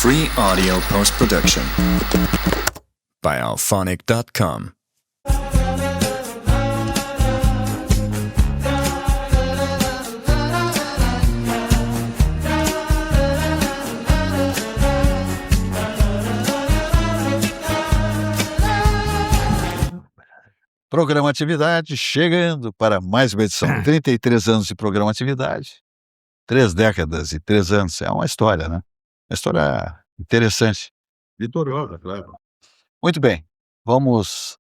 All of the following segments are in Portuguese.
Free audio post-production by Alphonic.com. Programa Atividade, chegando para mais uma edição. 33 anos de Programa Atividade, 3 décadas e 3 anos. É uma história, né? Uma história interessante. Vitoriosa, claro. Muito bem, vamos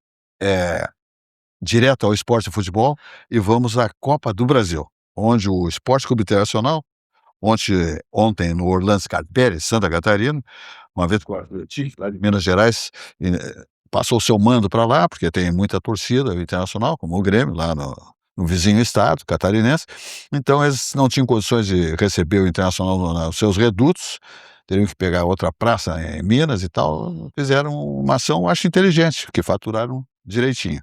direto ao esporte e futebol e vamos à Copa do Brasil, onde o Esporte Clube Internacional, ontem no Orlando Scarpelli, Santa Catarina, uma vez com o Atlético, lá de Minas Gerais, passou o seu mando para lá, porque tem muita torcida internacional, como o Grêmio, lá no vizinho estado catarinense. Então eles não tinham condições de receber o Internacional nos seus redutos, teriam que pegar outra praça em Minas e tal. Fizeram uma ação, acho, inteligente, porque faturaram direitinho.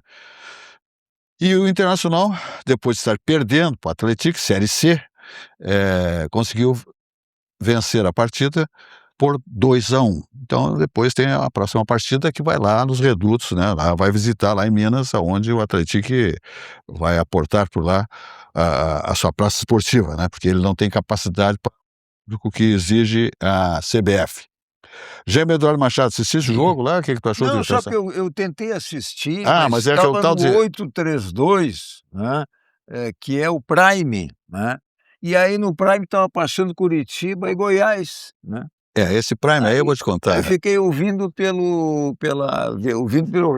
E o Internacional, depois de estar perdendo para o Atlético, Série C, conseguiu vencer a partida por 2-1. Então, depois tem a próxima partida que vai lá nos redutos, né? Lá vai visitar lá em Minas, onde o Atlético vai aportar por lá a sua praça esportiva, né? Porque ele não tem capacidade para o que exige a CBF. Jaime Eduardo Machado, assististe o jogo lá? O que tu achou? Não, só que eu tentei assistir, mas é que estava o tal no 832, né? Que é o Prime, né? E aí no Prime estava passando Curitiba e Goiás, né? Esse Prime aí eu vou te contar. Eu fiquei ouvindo pelo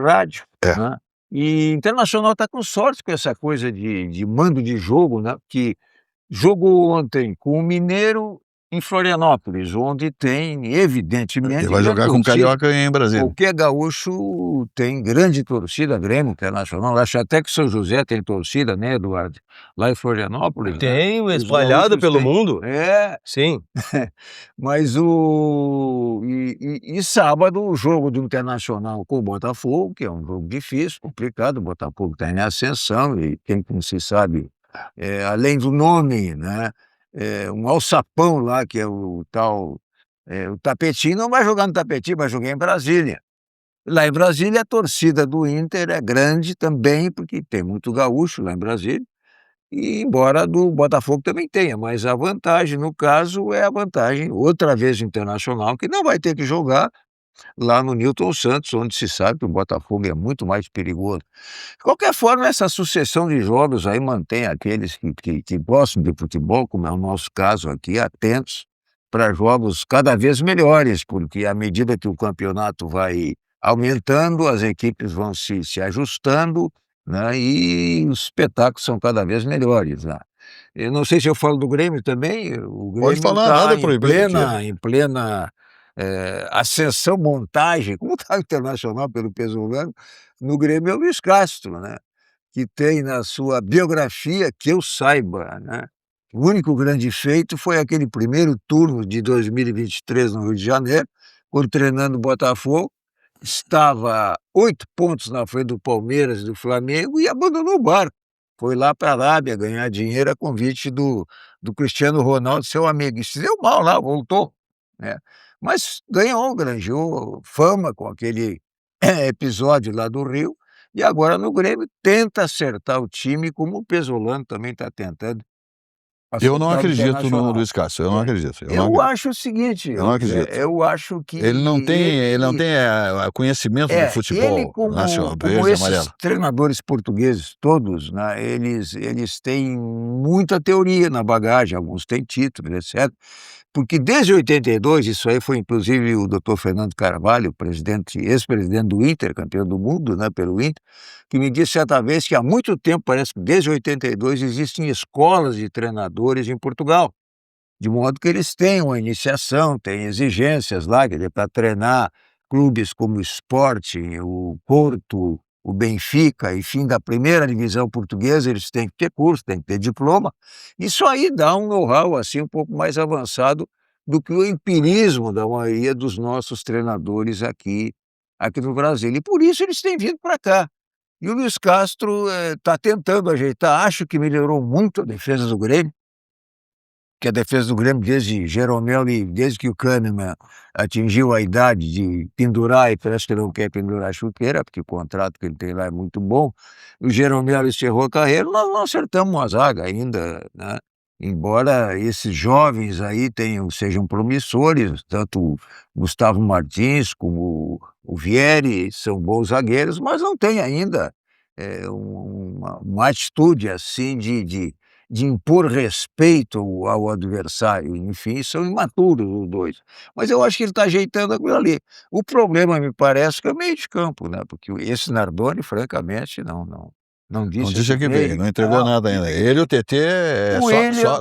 rádio, né? E Internacional está com sorte com essa coisa de mando de jogo, né? Porque jogou ontem com o Mineiro em Florianópolis, onde tem, evidentemente... Ele vai jogar com o Carioca em Brasília. Qualquer gaúcho tem grande torcida, Grêmio, Internacional. Acho até que São José tem torcida, né, Eduardo? Lá em Florianópolis. Tem, espalhado pelo mundo. Sim. Mas sábado o jogo do Internacional com o Botafogo, que é um jogo difícil, complicado. O Botafogo está em ascensão e quem não se sabe, além do nome, né? Um alçapão lá, que é o tal... o Tapetinho não vai jogar no Tapetinho, vai jogar em Brasília. Lá em Brasília a torcida do Inter é grande também, porque tem muito gaúcho lá em Brasília. E embora do Botafogo também tenha, mas a vantagem, no caso, é a vantagem, outra vez Internacional, que não vai ter que jogar lá no Newton Santos, onde se sabe que o Botafogo é muito mais perigoso. De qualquer forma, essa sucessão de jogos aí mantém aqueles que gostam de futebol, como é o nosso caso aqui, atentos para jogos cada vez melhores, porque à medida que o campeonato vai aumentando, as equipes vão se ajustando, né, e os espetáculos são cada vez melhores, né? Eu não sei se eu falo do Grêmio também. O Grêmio pode falar, tá nada proibido em plena ascensão, montagem, como está o Internacional pelo Pesolano. No Grêmio é o Luiz Castro, né? Que tem na sua biografia, que eu saiba, né? O único grande feito foi aquele primeiro turno de 2023 no Rio de Janeiro, quando treinando o Botafogo, estava 8 pontos na frente do Palmeiras e do Flamengo e abandonou o barco. Foi lá para a Arábia ganhar dinheiro a convite do Cristiano Ronaldo, seu amigo. E se deu mal lá, voltou, né? Mas granjeou fama com aquele episódio lá do Rio, e agora no Grêmio tenta acertar o time, como o Pesolano também está tentando. Eu não acredito no Luiz Castro, eu não acredito. Eu acho o seguinte, eu não acredito. Eu acho que... Ele não tem conhecimento do futebol ele nacional, do como verde e esses amarelo. treinadores portugueses, todos, né, eles têm muita teoria na bagagem, alguns têm título, etc. Porque desde 82, isso aí foi inclusive o Dr. Fernando Carvalho, ex-presidente do Inter, campeão do mundo, né, pelo Inter, que me disse certa vez que há muito tempo, parece que desde 82, existem escolas de treinadores em Portugal, de modo que eles têm uma iniciação, têm exigências lá, para treinar clubes como o Sporting, o Porto, o Benfica, enfim, da primeira divisão portuguesa, eles têm que ter curso, têm que ter diploma. Isso aí dá um know-how assim, um pouco mais avançado do que o empirismo da maioria dos nossos treinadores aqui no Brasil. E por isso eles têm vindo para cá. E o Luiz Castro está tentando ajeitar, acho que melhorou muito a defesa do Grêmio. que a defesa do Grêmio, desde Jeromel e desde que o Kahneman atingiu a idade de pendurar, e parece que não quer pendurar a chuteira, porque o contrato que ele tem lá é muito bom, o Jeromel encerrou a carreira, nós não acertamos uma zaga ainda, né? Embora esses jovens aí sejam promissores, tanto o Gustavo Martins como o Vieri são bons zagueiros, mas não tem ainda uma atitude assim de impor respeito ao adversário. Enfim, são imaturos os dois. Mas eu acho que ele está ajeitando aquilo ali. O problema, me parece, que é o meio de campo, né? Porque esse Nardoni, francamente, não disse. Não disse que veio, não entregou nada ainda. Ele e o TT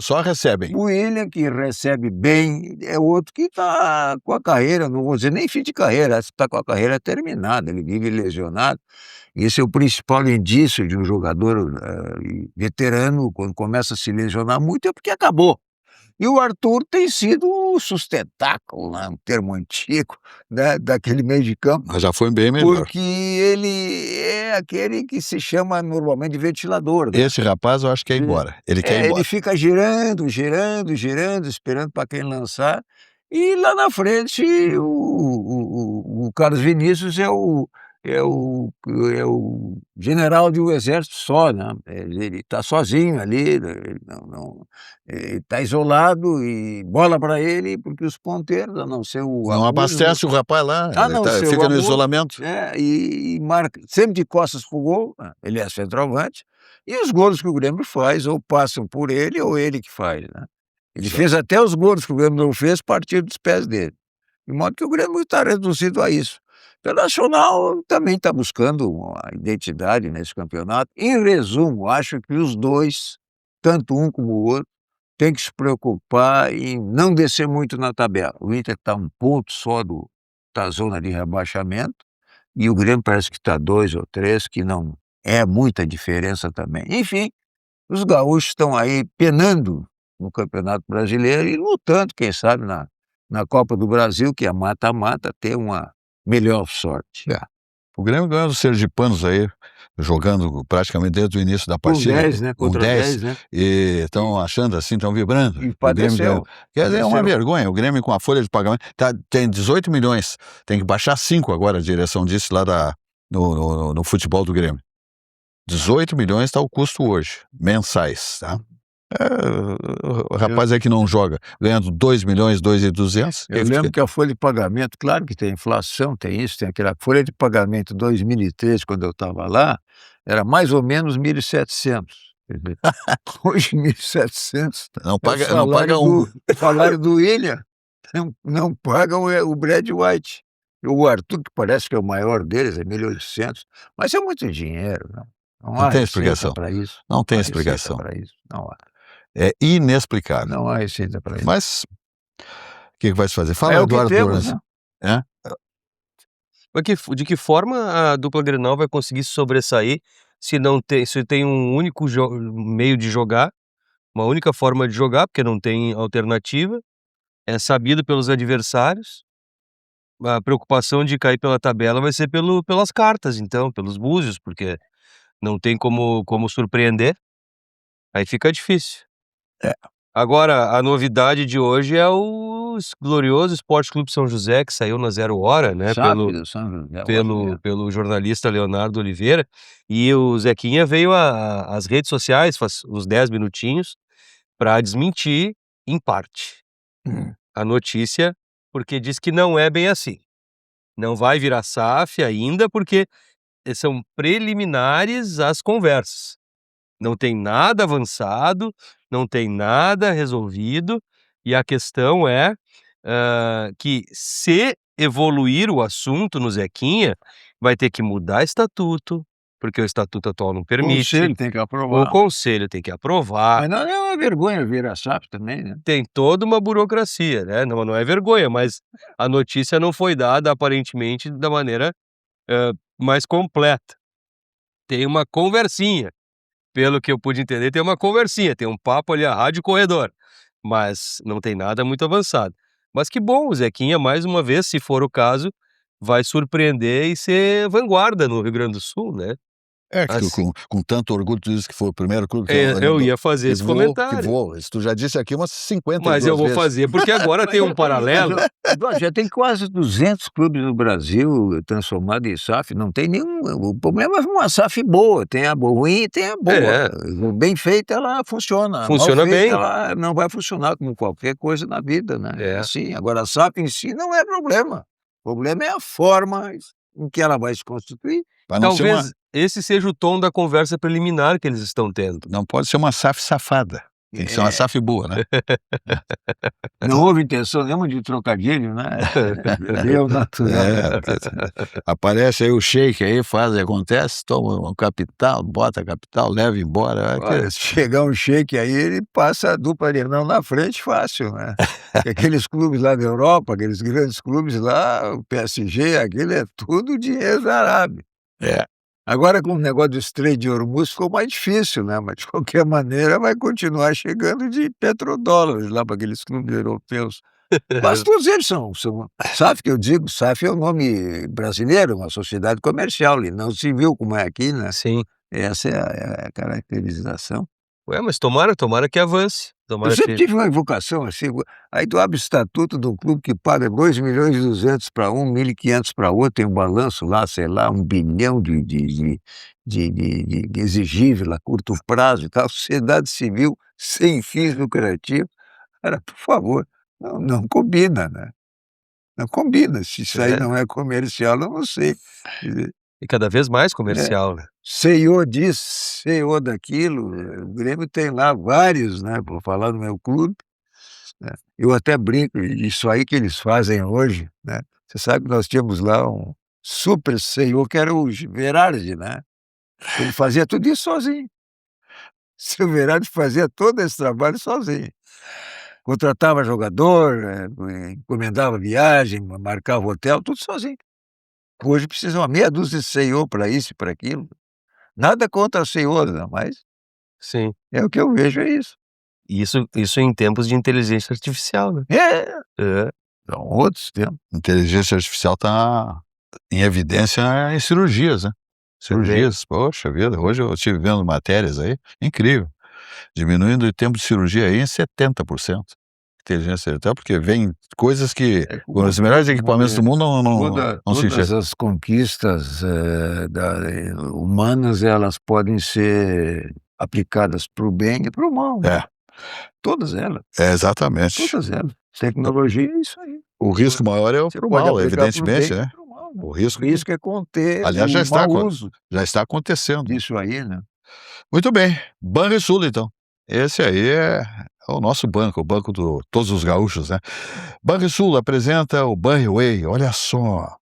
só recebem. O William, que recebe bem, é outro que está com a carreira, não vou dizer nem fim de carreira, está com a carreira terminada, ele vive lesionado. Esse é o principal indício de um jogador veterano, quando começa a se lesionar muito, é porque acabou. E o Arthur tem sido o sustentáculo, né, um termo antigo, né, daquele meio de campo. Mas já foi bem melhor. Porque ele é aquele que se chama normalmente de ventilador. Né? Esse rapaz eu acho que quer ir embora. Ele quer ir embora. Ele fica girando, esperando para quem lançar. E lá na frente o Carlos Vinícius é o general de um exército só, né? Ele está sozinho ali, ele está isolado e bola para ele, porque os ponteiros, a não ser o... Não abastece o rapaz lá, fica no isolamento. E marca sempre de costas pro gol, ele é centroavante, e os gols que o Grêmio faz ou passam por ele ou ele que faz, né? Ele fez até os gols que o Grêmio não fez partir dos pés dele. De modo que o Grêmio está reduzido a isso. O Internacional também está buscando uma identidade nesse campeonato. Em resumo, acho que os dois, tanto um como o outro, têm que se preocupar em não descer muito na tabela. O Inter está um ponto só da zona de rebaixamento, e o Grêmio parece que está 2 ou 3, que não é muita diferença também. Enfim, os gaúchos estão aí penando no Campeonato Brasileiro e lutando, quem sabe, na Copa do Brasil, que é mata-mata, ter uma melhor sorte. O Grêmio ganhou dos sergipanos aí, jogando praticamente desde o início da partida. Com 10, né? Contra 10, né? E estão achando assim, estão vibrando. E padeceu. É uma vergonha, o Grêmio com a folha de pagamento, tem 18 milhões, tem que baixar 5 agora a direção disso lá no futebol do Grêmio. 18 milhões está o custo hoje, mensais, tá? O rapaz aí que não joga, ganhando 2 milhões, 2.200. Eu lembro que a folha de pagamento, claro que tem inflação, tem isso, tem aquela folha de pagamento 2013, quando eu estava lá, era mais ou menos 1.700. Hoje 1.700. Não paga um. O salário do William não paga o Brad White. O Arthur, que parece que é o maior deles, é 1.800, mas é muito dinheiro, não. Não tem explicação para isso. Não tem explicação. Para isso. Não há. É inexplicável. Não há receita para isso. Mas o que vai se fazer? Fala, Eduardo Duras. Né? De que forma a dupla Grenal vai conseguir se sobressair se tem um único meio de jogar, uma única forma de jogar, porque não tem alternativa, é sabido pelos adversários, a preocupação de cair pela tabela vai ser pelas cartas, então, pelos búzios, porque não tem como surpreender, aí fica difícil. Agora, a novidade de hoje é o glorioso Esporte Clube São José, que saiu na 0 hora, né, pelo jornalista Leonardo Oliveira, e o Zequinha veio às redes sociais, faz uns 10 minutinhos, para desmentir, em parte, a notícia, porque diz que não é bem assim. Não vai virar SAF ainda, porque são preliminares às conversas. Não tem nada avançado, não tem nada resolvido, e a questão é que se evoluir o assunto no Zequinha, vai ter que mudar estatuto, porque o estatuto atual não permite. O Conselho tem que aprovar. O Conselho tem que aprovar. Mas não é uma vergonha virar SAF também, né? Tem toda uma burocracia, né? Não é vergonha, mas a notícia não foi dada, aparentemente, da maneira mais completa. Tem uma conversinha. Pelo que eu pude entender, tem uma conversinha, tem um papo ali, a rádio corredor, mas não tem nada muito avançado. Mas que bom, o Zequinha, mais uma vez, se for o caso, vai surpreender e ser vanguarda no Rio Grande do Sul, né? É, que tu Assim com tanto orgulho tu diz que foi o primeiro clube que eu ia fazer que esse voou, comentário. Isso tu já disse aqui umas Mas eu 52 vou vezes. fazer, porque agora tem um paralelo. Já tem quase 200 clubes no Brasil transformados em SAF, não tem nenhum. O problema é uma SAF boa, tem a ruim e tem a boa. É. Bem feita, ela funciona. Funciona Mal feita, bem. ela não vai funcionar como qualquer coisa na vida, né? É. Assim, agora a SAF em si não é problema. O problema é a forma em que ela vai se constituir. Pra não ser uma Talvez esse seja o tom da conversa preliminar que eles estão tendo. não pode ser uma SAF safada, tem que ser uma SAF boa, né. Não houve intenção nenhuma de trocadilho, né? Deu natural. Aparece aí o sheik aí, faz e acontece, toma um capital, bota capital, leva embora. Olha, se chegar um sheik aí, ele passa a dupla Grenal na frente fácil, né? Porque aqueles clubes lá da Europa, aqueles grandes clubes lá, o PSG, aquilo é tudo dinheiro da Arábia. É. Agora com o negócio do Estreito de Hormuz ficou mais difícil, né? Mas de qualquer maneira vai continuar chegando de petrodólares lá para aqueles clubes europeus. Quase todos eles são SAF que eu digo, SAF é o nome brasileiro, uma sociedade comercial e não civil como é aqui, né? Sim. Essa é a caracterização. Ué, mas tomara que avance. Eu Tomara sempre que tive uma invocação assim, aí tu abre o estatuto do clube que paga 2.200.000 para um, 1.500 para outro, tem um balanço lá, sei lá, 1 bilhão de exigível a curto prazo e tal, sociedade civil sem fins lucrativos. Cara, por favor, não combina, né? Não combina, se isso aí É. não é comercial, eu não sei. Quer dizer, E cada vez mais comercial, né. CEO disso, CEO daquilo, o Grêmio tem lá vários, né, por falar no meu clube, né. Eu até brinco, isso aí que eles fazem hoje, né, você sabe que nós tínhamos lá um super CEO que era o Berardi, né, ele fazia tudo isso sozinho. Seu Berardi fazia todo esse trabalho sozinho. Contratava jogador, encomendava viagem, marcava hotel, tudo sozinho. Hoje precisa uma meia dúzia de CEO para isso e para aquilo. Nada contra CEOs, não, mas Sim. é o que eu vejo, é isso. Isso em tempos de inteligência artificial, né. É, É. são outros tempos. Inteligência artificial tá em evidência em cirurgias, né. Cirurgias, poxa vida, hoje eu estive vendo matérias aí, incrível, diminuindo o tempo de cirurgia aí em 70%. Inteligência artificial, porque vem coisas que com os melhores equipamentos do mundo não se Todas enxerga. as conquistas humanas, elas podem ser aplicadas para o bem e para o mal. É, Todas elas, exatamente. todas elas. Tecnologia é isso aí. O risco maior é o Você pro pode mal, aplicar para o evidentemente, bem né. e para o mal, né? O O risco risco é conter aliás, o mau uso já está acontecendo. disso aí, né? Muito bem, Banrisul então. Esse aí é o nosso banco, o banco do todos os gaúchos, né. Banrisul apresenta o Banriway, olha só,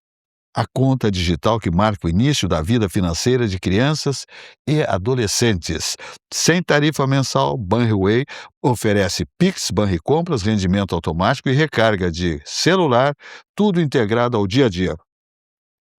a conta digital que marca o início da vida financeira de crianças e adolescentes. Sem tarifa mensal, Banriway oferece Pix, Banricompras, rendimento automático e recarga de celular, tudo integrado ao dia a dia.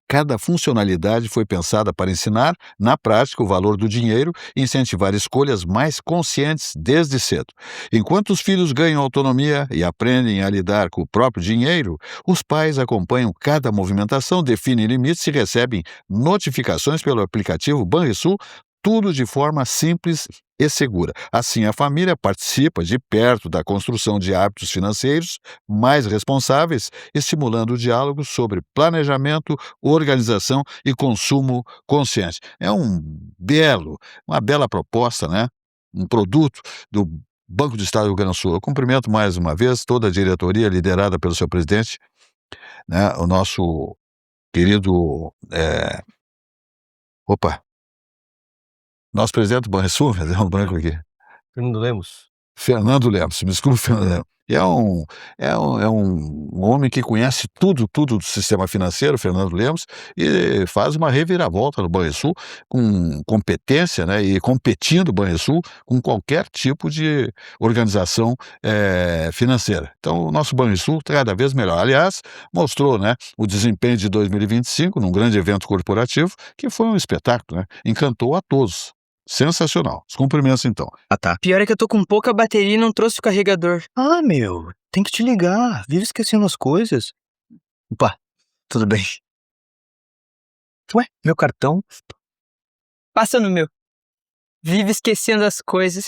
Cada funcionalidade foi pensada para ensinar, na prática, o valor do dinheiro e incentivar escolhas mais conscientes desde cedo. Enquanto os filhos ganham autonomia e aprendem a lidar com o próprio dinheiro, os pais acompanham cada movimentação, definem limites e recebem notificações pelo aplicativo Banrisul, tudo de forma simples e segura. Assim, a família participa de perto da construção de hábitos financeiros mais responsáveis, estimulando o diálogo sobre planejamento, organização e consumo consciente. É uma bela proposta, né? Um produto do Banco do Estado do Rio Grande do Sul. Eu cumprimento mais uma vez toda a diretoria liderada pelo seu presidente, né? O nosso querido, nosso presidente do Banrisul, me deu um branco aqui. Fernando Lemos. Fernando Lemos, me desculpe, Fernando Lemos. E é um homem que conhece tudo do sistema financeiro, Fernando Lemos, e faz uma reviravolta no Banrisul com competência, né, e competindo o Banrisul com qualquer tipo de organização financeira. Então, o nosso Banrisul cada vez melhor. Aliás, mostrou, né, o desempenho de 2025 num grande evento corporativo, que foi um espetáculo, né, encantou a todos. Sensacional. Os cumprimentos, então. Ah, tá. Pior é que eu tô com pouca bateria e não trouxe o carregador. Ah, meu, tem que te ligar. Vive esquecendo as coisas. Opa, tudo bem. Ué, meu cartão? Passa no meu. Vive esquecendo as coisas.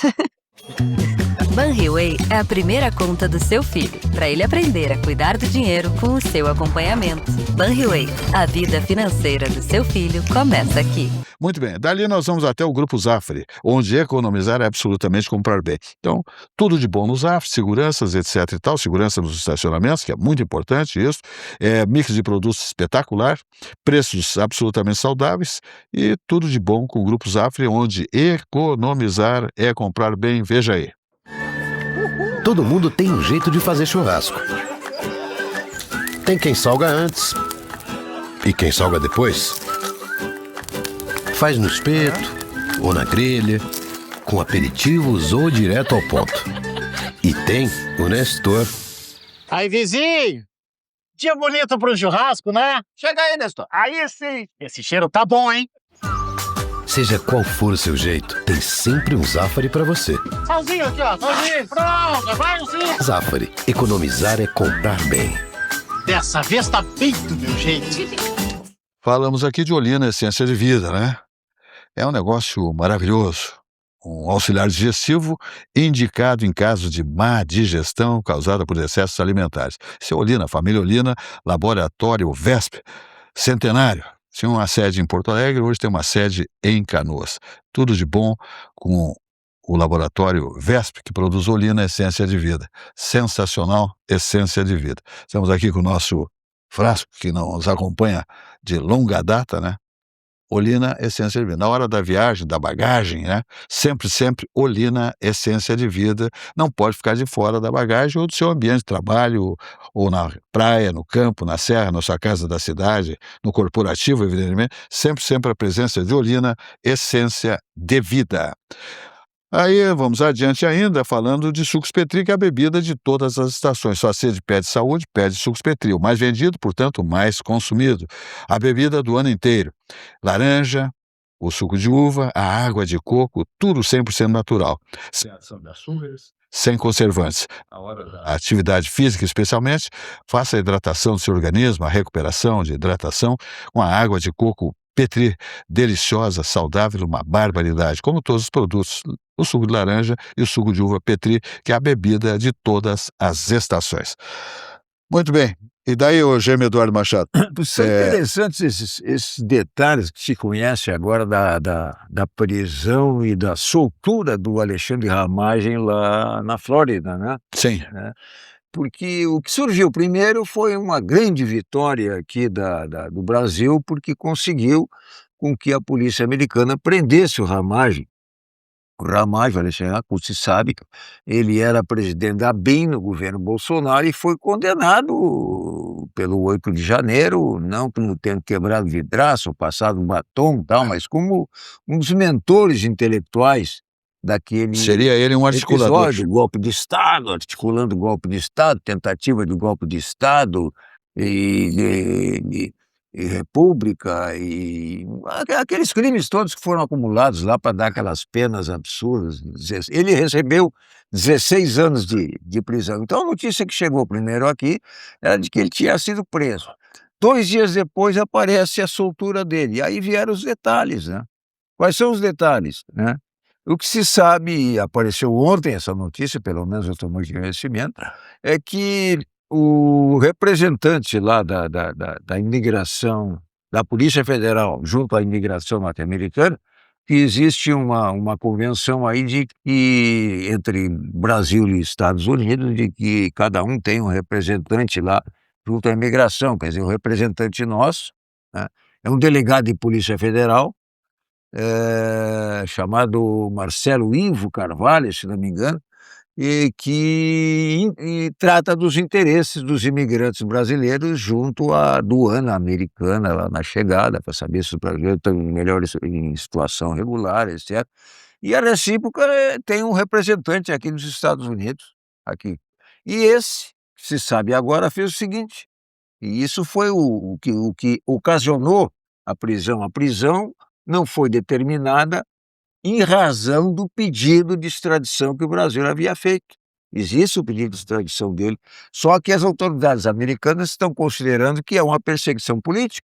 Banriway é a primeira conta do seu filho, para ele aprender a cuidar do dinheiro com o seu acompanhamento. Banriway, a vida financeira do seu filho começa aqui. Muito bem, dali nós vamos até o Grupo Zafari, onde economizar é absolutamente comprar bem. Então, tudo de bom no Zafari, seguranças, etc e tal, segurança nos estacionamentos, que é muito importante isso, mix de produtos espetacular, preços absolutamente saudáveis e tudo de bom com o Grupo Zafari, onde economizar é comprar bem, veja aí. Todo mundo tem um jeito de fazer churrasco. Tem quem salga antes e quem salga depois. Faz no espeto ou na grelha, com aperitivos ou direto ao ponto. E tem o Nestor. Aí, vizinho! Dia bonito pro churrasco, né? Chega aí, Nestor. Aí sim! Esse cheiro tá bom, hein? Seja qual for o seu jeito, tem sempre um Zafari pra você. Salzinho aqui, ó. Salzinho. Pronto, vai sim. Zafari, economizar é comprar bem. Dessa vez tá bem do meu jeito. Falamos aqui de Olina, essência de vida, né? É um negócio maravilhoso. Um auxiliar digestivo indicado em caso de má digestão causada por excessos alimentares. Isso é Olina, família Olina, laboratório VESP, centenário. Tinha uma sede em Porto Alegre, hoje tem uma sede em Canoas. Tudo de bom com o laboratório VESP, que produz Olina, essência de vida. Sensacional, essência de vida. Estamos aqui com o nosso frasco, que nos acompanha de longa data, né? Olina, essência de vida. Na hora da viagem, da bagagem, né? Sempre, Olina, essência de vida. Não pode ficar de fora da bagagem ou do seu ambiente de trabalho, ou na praia, no campo, na serra, na sua casa da cidade, no corporativo, evidentemente. Sempre a presença de Olina, essência de vida. Aí vamos adiante ainda, falando de sucos Petri, que é a bebida de todas as estações. Sua sede pede saúde, pede sucos Petri. O mais vendido, portanto, o mais consumido. A bebida do ano inteiro. Laranja, o suco de uva, a água de coco, tudo 100% natural. Sem ação de açúcares, sem conservantes. Na hora da atividade física, especialmente, faça a hidratação do seu organismo, a recuperação de hidratação com a água de coco Petri, deliciosa, saudável, uma barbaridade, como todos os produtos, o suco de laranja e o suco de uva Petri, que é a bebida de todas as estações. Muito bem, e daí o Gêmeo Eduardo Machado? São interessantes esses detalhes que se conhece agora da prisão e da soltura do Alexandre Ramagem lá na Flórida, né? Sim. Porque o que surgiu primeiro foi uma grande vitória aqui do Brasil, porque conseguiu com que a polícia americana prendesse o Ramagem. O Ramagem, Alexandre, como se sabe, ele era presidente da ABIN no governo Bolsonaro e foi condenado pelo 8 de janeiro, não como tendo quebrado vidraço, passado batom e tal, mas como um dos mentores intelectuais daquele Seria ele um articulador. episódio, golpe de Estado, articulando golpe de Estado, tentativa de golpe de Estado e república e aqueles crimes todos que foram acumulados lá para dar aquelas penas absurdas. Ele recebeu 16 anos de prisão. Então a notícia que chegou primeiro aqui era de que ele tinha sido preso. 2 dias depois aparece a soltura dele. E aí vieram os detalhes, né? Quais são os detalhes, né? O que se sabe, e apareceu ontem essa notícia, pelo menos eu tomei conhecimento, é que o representante lá da imigração, da Polícia Federal, junto à imigração norte-americana, que existe uma convenção aí de que, entre Brasil e Estados Unidos, de que cada um tem um representante lá junto à imigração, quer dizer, o representante nosso, né, é um delegado de Polícia Federal, chamado Marcelo Ivo Carvalho, se não me engano, e que trata dos interesses dos imigrantes brasileiros junto à aduana americana lá na chegada, para saber se os brasileiros estão melhor em situação regular, etc. E a recíproca tem um representante aqui nos Estados Unidos, aqui. E esse, se sabe agora, fez o seguinte, e isso foi o que ocasionou a prisão. A prisão não foi determinada em razão do pedido de extradição que o Brasil havia feito. Existe o pedido de extradição dele, só que as autoridades americanas estão considerando que é uma perseguição política,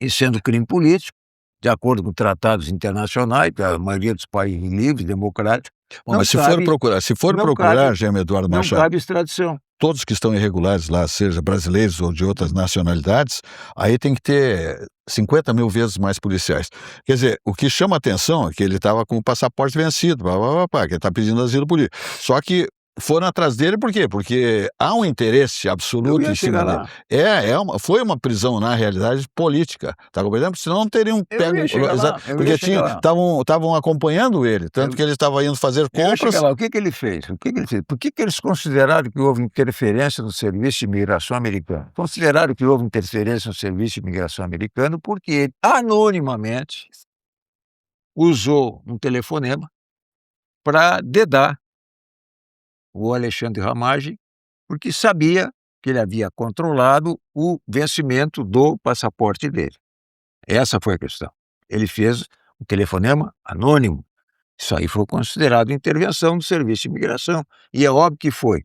e sendo crime político, de acordo com tratados internacionais, a maioria dos países livres, democráticos, Bom, não mas se for cabe, procurar, não cabe, Jaime Eduardo não Machado, cabe extradição. todos que estão irregulares lá, seja brasileiros ou de outras nacionalidades, aí tem que ter 50 mil vezes mais policiais. Quer dizer, o que chama atenção é que ele estava com o passaporte vencido, que ele está pedindo asilo político. Só que foram atrás dele por quê? Porque há um interesse Eu absoluto ia em cima chegar dele. lá. Foi uma prisão, na realidade, política, tá compreendendo? Senão não teriam pego... ia chegar lá, eu ia Porque chegar lá. estavam acompanhando ele, tanto que ele estava indo fazer Eu ia compras... chegar lá. O que ele fez? Por que eles consideraram que houve interferência no Serviço de Imigração americano? Consideraram que houve interferência no Serviço de Imigração americano porque ele, anonimamente, usou um telefonema para dedar o Alexandre Ramagem, porque sabia que ele havia controlado o vencimento do passaporte dele. Essa foi a questão. Ele fez um telefonema anônimo. Isso aí foi considerado intervenção do Serviço de Imigração. E é óbvio que foi.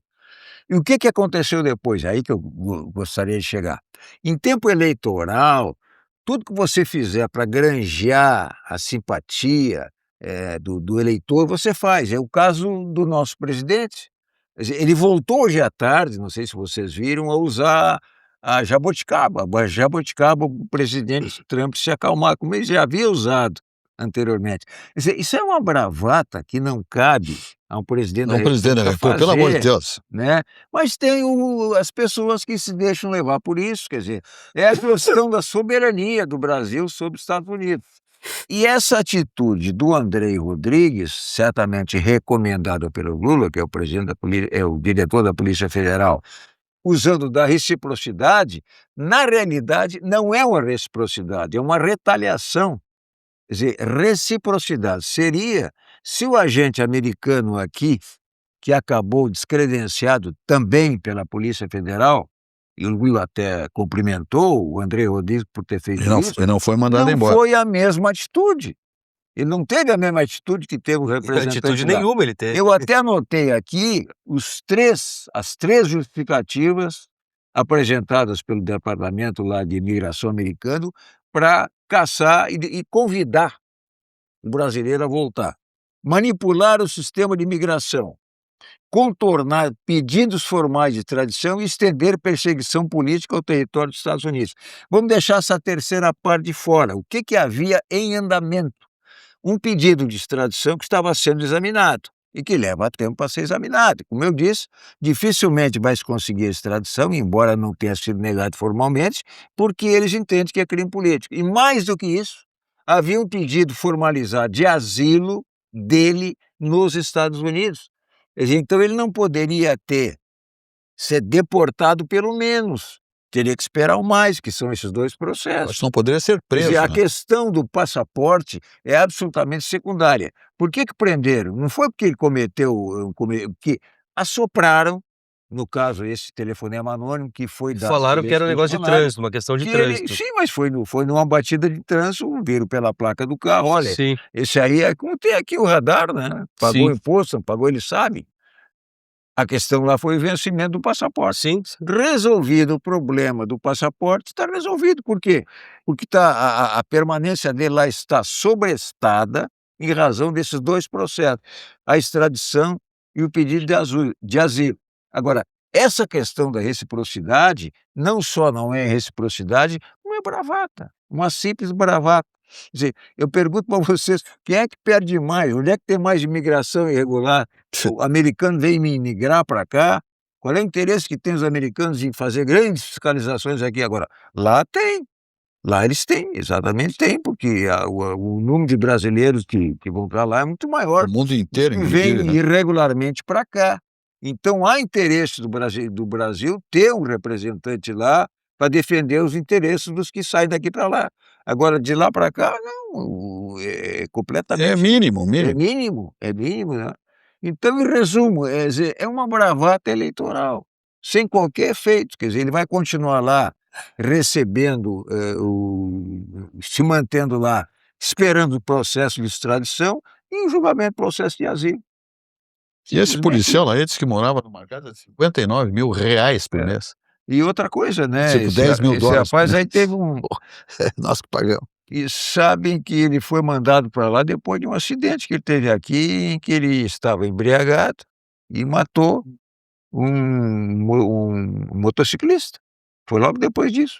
E o que aconteceu depois? Aí que eu gostaria de chegar. Em tempo eleitoral, tudo que você fizer para granjear a simpatia do eleitor, você faz. É o caso do nosso presidente. Quer dizer, ele voltou hoje à tarde, não sei se vocês viram, a usar a jabuticaba. A jabuticaba, o presidente Trump se acalmar, como ele já havia usado anteriormente. Quer dizer, isso é uma bravata que não cabe a um presidente da Não, presidente da República República, pelo amor de fazer, Deus. né? Mas tem as pessoas que se deixam levar por isso, quer dizer, é a questão da soberania do Brasil sobre os Estados Unidos. E essa atitude do Andrei Rodrigues, certamente recomendada pelo Lula, que é o diretor da Polícia Federal, usando da reciprocidade, na realidade não é uma reciprocidade, é uma retaliação. Quer dizer, reciprocidade seria se o agente americano aqui, que acabou descredenciado também pela Polícia Federal, e o Lula até cumprimentou o André Rodrigues por ter feito isso, E não foi mandado não embora. foi a mesma atitude. Ele não teve a mesma atitude que teve o representante Atitude lá. nenhuma ele teve. Eu até anotei aqui as três justificativas apresentadas pelo Departamento lá de Imigração americano para caçar e convidar o brasileiro a voltar. Manipular o sistema de imigração, contornar pedidos formais de extradição e estender perseguição política ao território dos Estados Unidos. Vamos deixar essa terceira parte de fora. O que havia em andamento? Um pedido de extradição que estava sendo examinado e que leva tempo para ser examinado. Como eu disse, dificilmente vai se conseguir a extradição, embora não tenha sido negado formalmente, porque eles entendem que é crime político. E mais do que isso, havia um pedido formalizado de asilo dele nos Estados Unidos. Quer dizer, então ele não poderia ser deportado pelo menos. Teria que esperar o mais, que são esses dois processos. Acho que não poderia ser Quer preso. dizer, a né? questão do passaporte é absolutamente secundária. Por que prenderam? Não foi porque ele cometeu, que assopraram, no caso esse telefonema anônimo que foi dado. Falaram que era um negócio de trânsito, uma questão de trânsito. Sim, mas foi numa batida de trânsito, viram pela placa do carro, olha, Sim. esse aí é como tem aqui o radar, né? Pagou Sim. imposto, não pagou, ele sabe. A questão lá foi o vencimento do passaporte. Sim. Resolvido o problema do passaporte, está resolvido. Por quê? Porque a permanência dele lá está sobrestada em razão desses dois processos, a extradição e o pedido de asilo. Agora, essa questão da reciprocidade, não só não é reciprocidade, como é bravata, uma simples bravata. Quer dizer, eu pergunto para vocês, quem é que perde mais? Onde é que tem mais imigração irregular? O americano vem imigrar para cá? Qual é o interesse que tem os americanos em fazer grandes fiscalizações aqui agora? Lá tem. Lá eles têm, exatamente tem, porque o número de brasileiros que vão para lá é muito maior. O mundo inteiro, Que vem inclusive, né? irregularmente para cá. Então há interesse do Brasil ter um representante lá para defender os interesses dos que saem daqui para lá. Agora, de lá para cá, não, é completamente... É mínimo, É mínimo, né? Então, em resumo, é uma bravata eleitoral, sem qualquer efeito. Quer dizer, ele vai continuar lá recebendo, se mantendo lá, esperando o processo de extradição e o julgamento do processo de asilo. E esse policial lá, ele disse que morava numa casa de R$59 mil por mês. E outra coisa, né? Tipo, 10 mil esse dólares. rapaz aí teve um... Nós que pagamos. e sabem que ele foi mandado para lá depois de um acidente que ele teve aqui, em que ele estava embriagado e matou um motociclista. Foi logo depois disso.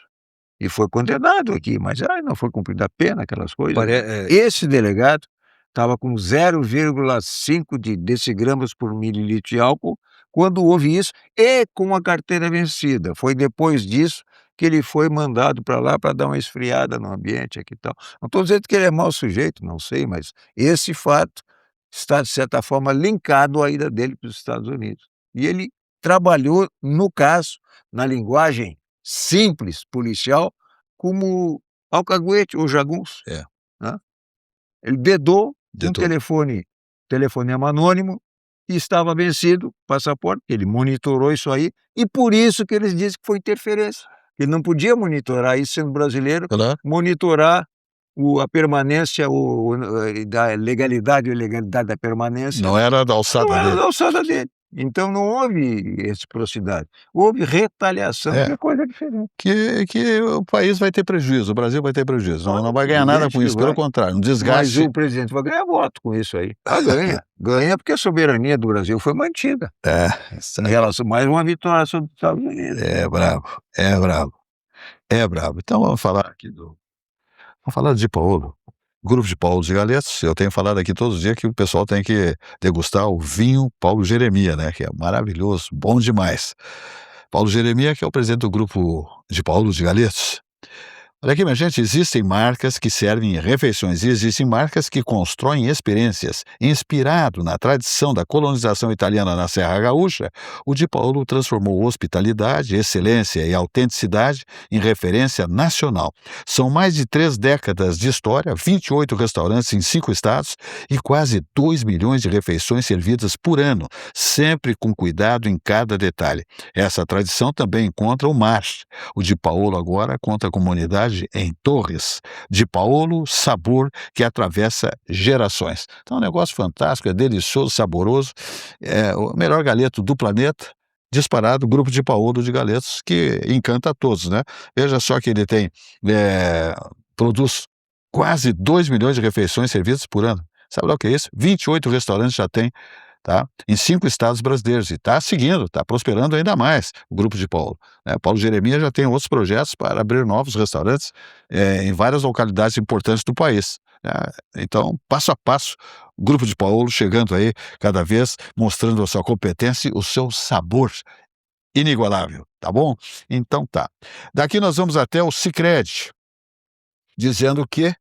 E foi condenado aqui, mas não foi cumprida a pena, aquelas coisas. Esse delegado estava com 0,5 de decigramas por mililitro de álcool quando houve isso, e com a carteira vencida. Foi depois disso que ele foi mandado para lá para dar uma esfriada no ambiente aqui e tal. Não estou dizendo que ele é mau sujeito, não sei, mas esse fato está, de certa forma, linkado à ida dele para os Estados Unidos. E ele trabalhou, no caso, na linguagem simples, policial, como alcaguete ou jagunço. Né? Ele dedou um telefonema anônimo e estava vencido, passaporte, ele monitorou isso aí, e por isso que eles dizem que foi interferência. Ele não podia monitorar isso, sendo brasileiro, monitorar a permanência da legalidade ou ilegalidade da permanência. Não era da alçada Não era dele. da alçada dele. Então não houve reciprocidade, houve retaliação, que é coisa diferente. Que o país vai ter prejuízo, o Brasil vai ter prejuízo, não vai ganhar nada com isso, pelo contrário, um desgaste. Mas o presidente vai ganhar voto com isso aí. Ganha porque a soberania do Brasil foi mantida. Em relação, mais uma vitória sobre os Estados Unidos. É brabo. Então vamos falar aqui vamos falar de Paulo. Grupo de Paulo de Galetos, eu tenho falado aqui todos os dias que o pessoal tem que degustar o vinho Paulo Jeremia, né? Que é maravilhoso, bom demais. Paulo Jeremia, que é o presidente do grupo de Paulo de Galetos. Olha aqui, minha gente, existem marcas que servem refeições e existem marcas que constroem experiências. Inspirado na tradição da colonização italiana na Serra Gaúcha, o Di Paolo transformou hospitalidade, excelência e autenticidade em referência nacional. São mais de 3 décadas de história, 28 restaurantes em 5 estados e quase 2 milhões de refeições servidas por ano, sempre com cuidado em cada detalhe. Essa tradição também encontra o mar. O Di Paolo agora conta com uma unidade em Torres, Di Paolo, sabor que atravessa gerações. Então é um negócio fantástico, é delicioso, saboroso, é o melhor galeto do planeta, disparado, grupo Di Paolo de Galetos, que encanta a todos, né? Veja só que ele produz quase 2 milhões de refeições servidas por ano. Sabe lá o que é isso? 28 restaurantes já tem, tá? Em 5 estados brasileiros, e está seguindo, está prosperando ainda mais o grupo de Paulo. Paulo Jeremia já tem outros projetos para abrir novos restaurantes em várias localidades importantes do país. Então, passo a passo, o grupo de Paulo chegando aí cada vez mostrando a sua competência e o seu sabor inigualável, tá bom? Então tá. Daqui nós vamos até o Sicredi, dizendo que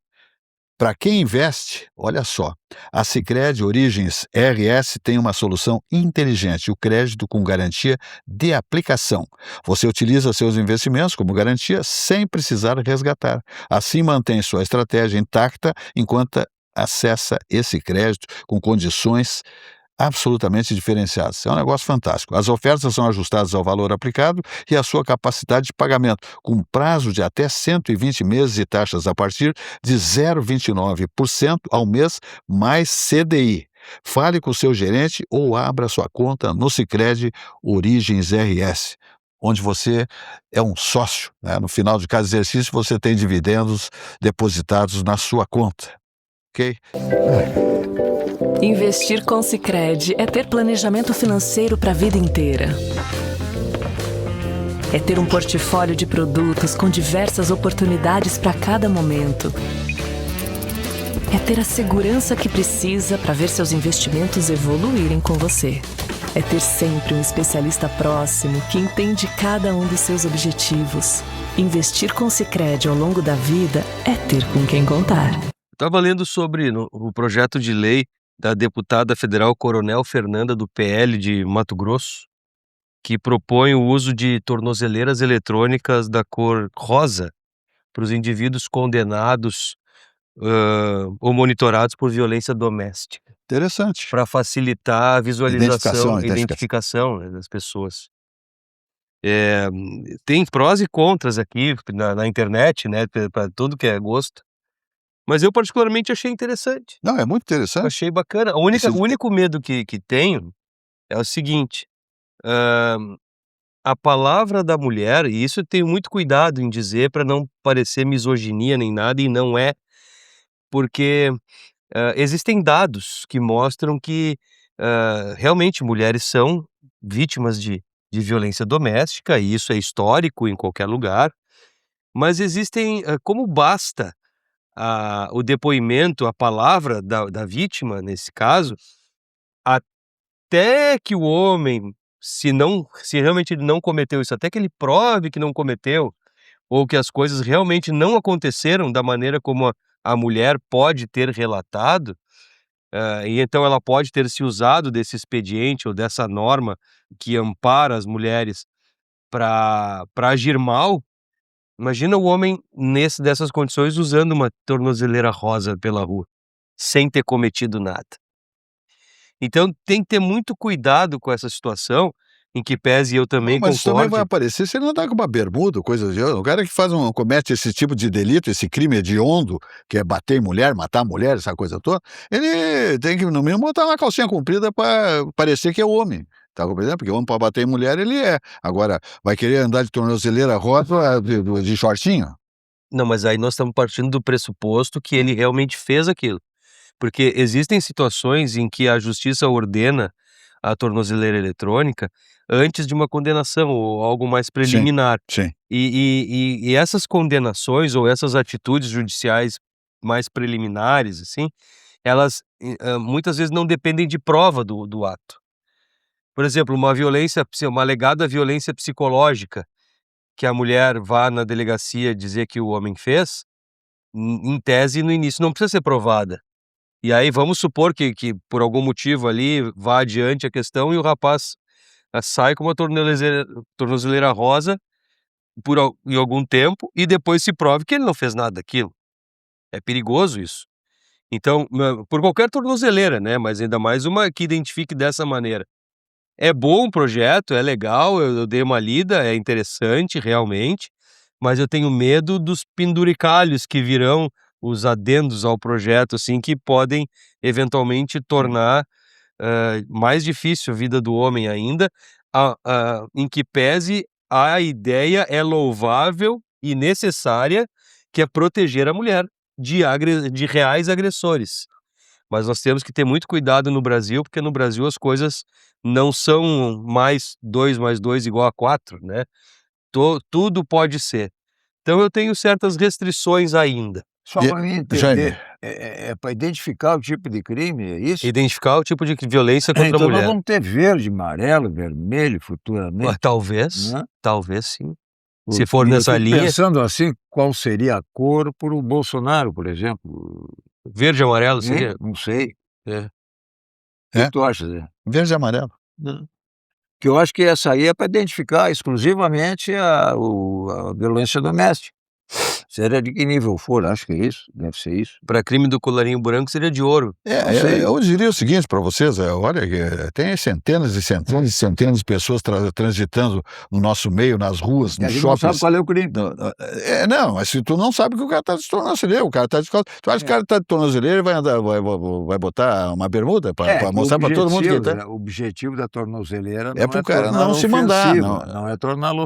para quem investe, olha só, a Sicredi Origens RS tem uma solução inteligente, o crédito com garantia de aplicação. Você utiliza seus investimentos como garantia sem precisar resgatar. Assim mantém sua estratégia intacta enquanto acessa esse crédito com condições absolutamente diferenciadas. É um negócio fantástico. As ofertas são ajustadas ao valor aplicado e à sua capacidade de pagamento, com prazo de até 120 meses e taxas a partir de 0,29% ao mês, mais CDI. Fale com o seu gerente ou abra sua conta no Sicredi Origens RS, onde você é um sócio, né? No final de cada exercício você tem dividendos depositados na sua conta. Ok? Investir com Sicredi é ter planejamento financeiro para a vida inteira. É ter um portfólio de produtos com diversas oportunidades para cada momento. É ter a segurança que precisa para ver seus investimentos evoluírem com você. É ter sempre um especialista próximo que entende cada um dos seus objetivos. Investir com Sicredi ao longo da vida é ter com quem contar. Estava lendo sobre o projeto de lei da deputada federal Coronel Fernanda, do PL de Mato Grosso, que propõe o uso de tornozeleiras eletrônicas da cor rosa para os indivíduos condenados ou monitorados por violência doméstica. Interessante. Para facilitar a visualização, a identificação, né, das pessoas. Tem prós e contras aqui na internet, né, para tudo que é gosto. Mas eu particularmente achei interessante. Não, é muito interessante. Achei bacana. O único medo que tenho é o seguinte, a palavra da mulher, e isso eu tenho muito cuidado em dizer para não parecer misoginia nem nada, e não é, porque existem dados que mostram que realmente mulheres são vítimas de violência doméstica, e isso é histórico em qualquer lugar, mas existem, como basta o depoimento, a palavra da vítima, nesse caso, até que o homem, se realmente ele não cometeu isso, até que ele prove que não cometeu, ou que as coisas realmente não aconteceram da maneira como a mulher pode ter relatado, e então ela pode ter se usado desse expediente ou dessa norma que ampara as mulheres para agir mal. Imagina o homem dessas condições usando uma tornozeleira rosa pela rua, sem ter cometido nada. Então tem que ter muito cuidado com essa situação, em que pese eu também Mas isso também vai concorde. aparecer se ele não tá com uma bermuda, coisa de... O cara que comete esse tipo de delito, esse crime hediondo, que é bater em mulher, matar mulher, essa coisa toda, ele tem que, no mínimo, botar uma calcinha comprida para parecer que é homem. Tá compreendendo? Porque homem para bater em mulher, ele é. Agora, vai querer andar de tornozeleira rosa de shortinho? Não, mas aí nós estamos partindo do pressuposto que ele realmente fez aquilo. Porque existem situações em que a justiça ordena a tornozeleira eletrônica antes de uma condenação ou algo mais preliminar. Sim. E essas condenações ou essas atitudes judiciais mais preliminares, assim, elas muitas vezes não dependem de prova do ato. Por exemplo, uma alegada violência psicológica, que a mulher vá na delegacia dizer que o homem fez, em tese, no início não precisa ser provada. E aí vamos supor que por algum motivo ali vá adiante a questão e o rapaz sai com uma tornozeleira rosa em algum tempo e depois se prove que ele não fez nada daquilo. É perigoso isso. Então, por qualquer tornozeleira, né, mas ainda mais uma que identifique dessa maneira. É bom o projeto, é legal, eu dei uma lida, é interessante realmente, mas eu tenho medo dos penduricalhos que virão, os adendos ao projeto, assim, que podem eventualmente tornar mais difícil a vida do homem ainda, em que pese a ideia é louvável e necessária, que é proteger a mulher de reais agressores. Mas nós temos que ter muito cuidado no Brasil, porque no Brasil as coisas não são mais 2 mais 2 igual a 4, né? Tudo pode ser. Então eu tenho certas restrições ainda. Só para mim Jaime. entender, é para identificar o tipo de crime, é isso? Identificar o tipo de violência contra a Então nós mulher. vamos ter verde, amarelo, vermelho futuramente, Talvez, né? talvez sim. Porque Se for nessa eu fico linha, pensando assim, qual seria a cor para o Bolsonaro, por exemplo? verde e amarelo Hein? seria? Não sei. É. O que tu acha, Zé? Verde e amarelo. Que eu acho que essa aí é para identificar exclusivamente a violência doméstica. Seja de que nível for, acho que é isso, deve ser isso. Para crime do colarinho branco seria de ouro. Não sei. Eu diria o seguinte para vocês, olha, tem centenas e centenas e centenas de pessoas transitando no nosso meio, nas ruas, A nos gente não sabe shoppings. qual é o crime. Não, mas se tu não sabe que o cara tá de tornozeleira, o cara tá de calça. Tu acha que o cara tá de tornozeleira e vai botar uma bermuda para mostrar para todo mundo que ele tá? O objetivo da tornozeleira É não pro é cara torná-la não se mandar, ofensiva, não é torná-la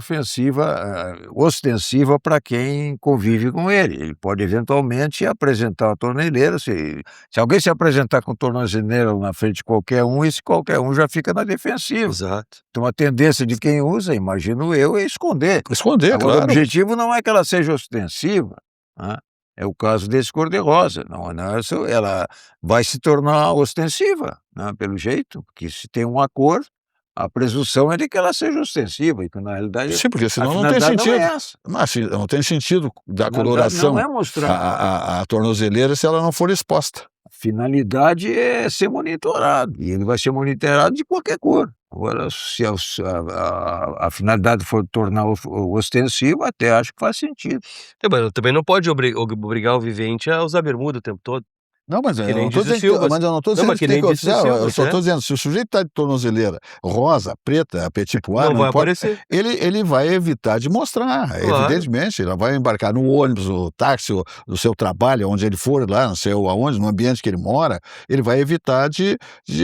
ostensiva para quem convive com ele. Ele pode eventualmente apresentar a tornozeleira, se alguém se apresentar com tornozeleira na frente de qualquer um, esse qualquer um já fica na defensiva. Exato. Então a tendência de quem usa, imagino eu, é esconder. Esconder, Agora, claro. o objetivo não é que ela seja ostensiva, né? É o caso desse cor-de-rosa. Ela vai se tornar ostensiva, né? Pelo jeito, porque se tem uma cor, a presunção é de que ela seja ostensiva, e que na realidade Sim, porque a senão não tem finalidade sentido. não é essa. Mas não tem sentido da A finalidade coloração não é mostrar. a tornozeleira se ela não for exposta. A finalidade é ser monitorado, e ele vai ser monitorado de qualquer cor. Agora, se a finalidade for tornar ostensivo, até acho que faz sentido. Mas também não pode obrigar o vivente a usar bermuda o tempo todo. Não, mas eu Que nem não tô diz o dizendo que, Silvas. mas eu não tô Não, dizendo mas que que tem nem que disse o oficial, eu Silvas, só é. tô dizendo, se o sujeito tá de tornozeleira rosa, preta, petit pois, Não não vai importa, aparecer. ele vai evitar de mostrar, Claro. evidentemente, ele vai embarcar no ônibus, o táxi, no seu trabalho, onde ele for lá, não sei aonde, no ambiente que ele mora, ele vai evitar de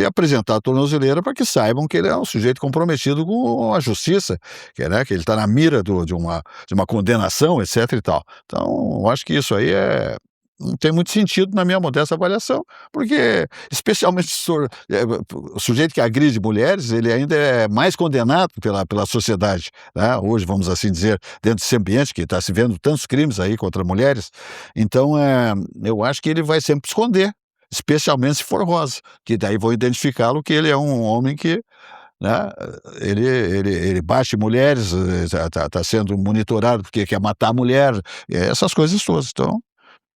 apresentar a tornozeleira para que saibam que ele é um sujeito comprometido com a justiça, que, né, que ele está na mira de uma condenação, etc e tal. Então, eu acho que isso aí não tem muito sentido na minha modesta avaliação, porque, especialmente o sujeito que agride mulheres, ele ainda é mais condenado pela sociedade, né? Hoje, vamos assim dizer, dentro desse ambiente que está se vendo tantos crimes aí contra mulheres. Então, eu acho que ele vai sempre esconder, especialmente se for rosa, que daí vou identificá-lo que ele é um homem que, né, ele bate mulheres, tá sendo monitorado porque quer matar a mulher, essas coisas todas. Então,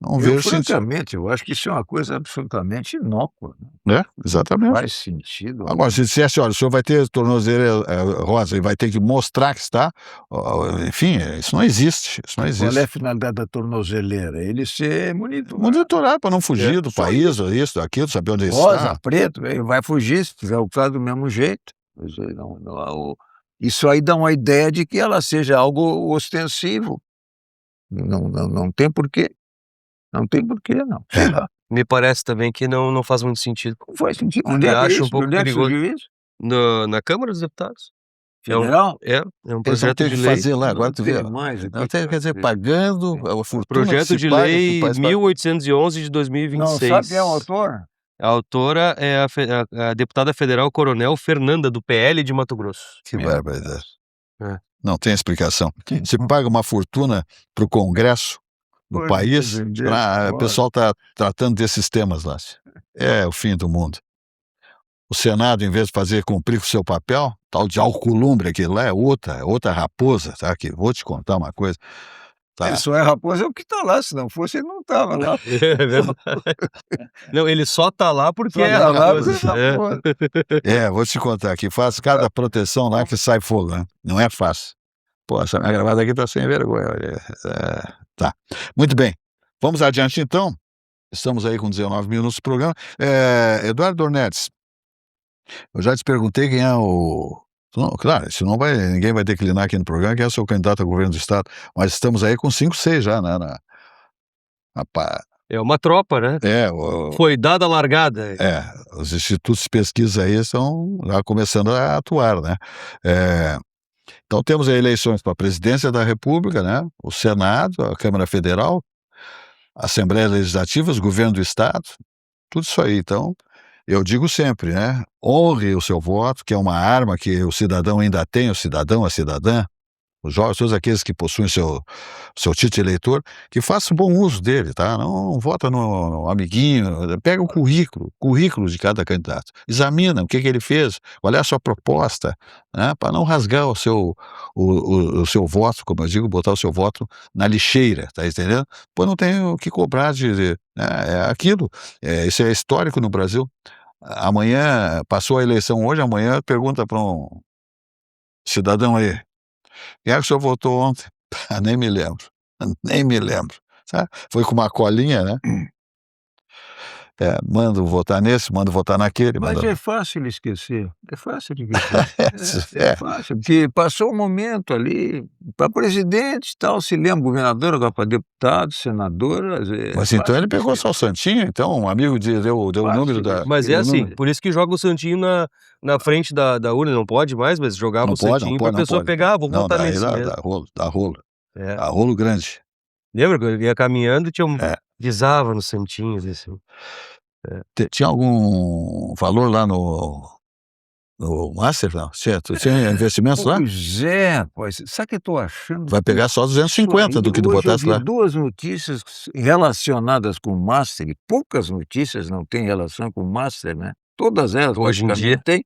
não Eu, vejo sentido. francamente, eu acho que isso é uma coisa absolutamente inócua, né? Né? Exatamente. Faz sentido Agora, se dissesse, olha, o senhor vai ter tornozeleira rosa e vai ter que mostrar que está, enfim, isso não existe, isso não Qual é existe. a finalidade da tornozeleira? Ele ser monitorado. Monitorar para não fugir do Só país, ou isso, daquilo, saber onde ele rosa, está. preto, ele vai fugir se fizer o caso do mesmo jeito. Quer dizer, isso aí dá uma ideia de que ela seja algo ostensivo. Não tem porquê. Não tem porquê, não. Sei lá. Me parece também que não faz muito sentido. Não faz sentido. Eu Onde é que é acho um isso? pouco Onde é que perigoso. surgiu isso? Na Câmara dos Deputados. É um Federal? um Eles vão projeto ter de que lei. fazer lá, agora tu vê. Tem mais aqui. Não tem, quer dizer, pagando a fortuna que Projeto se de paga, lei que faz 1811 de Não 2026. sabe quem é o autor? A autora é a deputada federal Coronel Fernanda, do PL de Mato Grosso. Que barbaridade. É. Não tem explicação. Você paga uma fortuna para o Congresso do Pois, país, entender, o claro. pessoal está tratando desses temas lá. É o fim do mundo. O Senado, em vez de cumprir com o seu papel, tal de Alcolumbre, aquilo lá é outra raposa, tá? Que vou te contar uma coisa. Tá? Ele só é raposa, é o que está lá, se não fosse ele não estava lá. É verdade. Não, ele só tá lá porque Só é tá lá raposa. porque é raposa. Vou te contar aqui, faz cada proteção lá que sai fogo, né? Não é fácil. Pô, essa minha gravata aqui tá sem vergonha. Olha. Tá. Muito bem. Vamos adiante, então. Estamos aí com 19 minutos do programa. Eduardo Dornelles, eu já te perguntei quem é o... Não, claro, senão ninguém vai declinar aqui no programa quem é o seu candidato ao governo do Estado. Mas estamos aí com 5, 6 já, né? É uma tropa, né? Foi dada a largada. Os institutos de pesquisa aí estão já começando a atuar, né? Então temos aí eleições para a presidência da República, né? O Senado, a Câmara Federal, Assembleias Legislativas, Governo do Estado, tudo isso aí. Então, eu digo sempre, né? Honre o seu voto, que é uma arma que o cidadão ainda tem, o cidadão, a cidadã, os jovens, todos aqueles que possuem seu título de eleitor, que façam bom uso dele, tá? Não vota no amiguinho, pega o currículo de cada candidato, examina o que ele fez, qual é a sua proposta, né? Para não rasgar o seu voto, como eu digo, botar o seu voto na lixeira, tá entendendo? Pois não tem o que cobrar é aquilo, isso é histórico no Brasil. Amanhã, passou a eleição hoje, amanhã pergunta para um cidadão aí, quem é que o senhor votou ontem? Nem me lembro. Sabe? Foi com uma colinha, né? Mando votar nesse, mando votar naquele. Mas é fácil ele esquecer. É fácil de esquecer. É fácil, porque passou um momento ali, para presidente e tal, se lembra, governador, agora para deputado, senador. Mas então ele pegou só o Santinho, então um amigo deu o número da... Mas é assim, por isso que joga o Santinho na frente da urna, não pode mais, mas jogava o Santinho para a pessoa pegar, vou votar nesse mesmo. Dá rolo. Dá rolo grande. Lembra que eu ia caminhando e pisava no Santinho, assim. Tinha algum valor lá no Master, não? Tinha investimentos lá? Pois sabe o que eu estou achando? Vai pegar só 250 do que tu botasse lá. Duas notícias relacionadas com o Master, e poucas notícias não têm relação com o Master, né? Todas elas hoje em dia tem,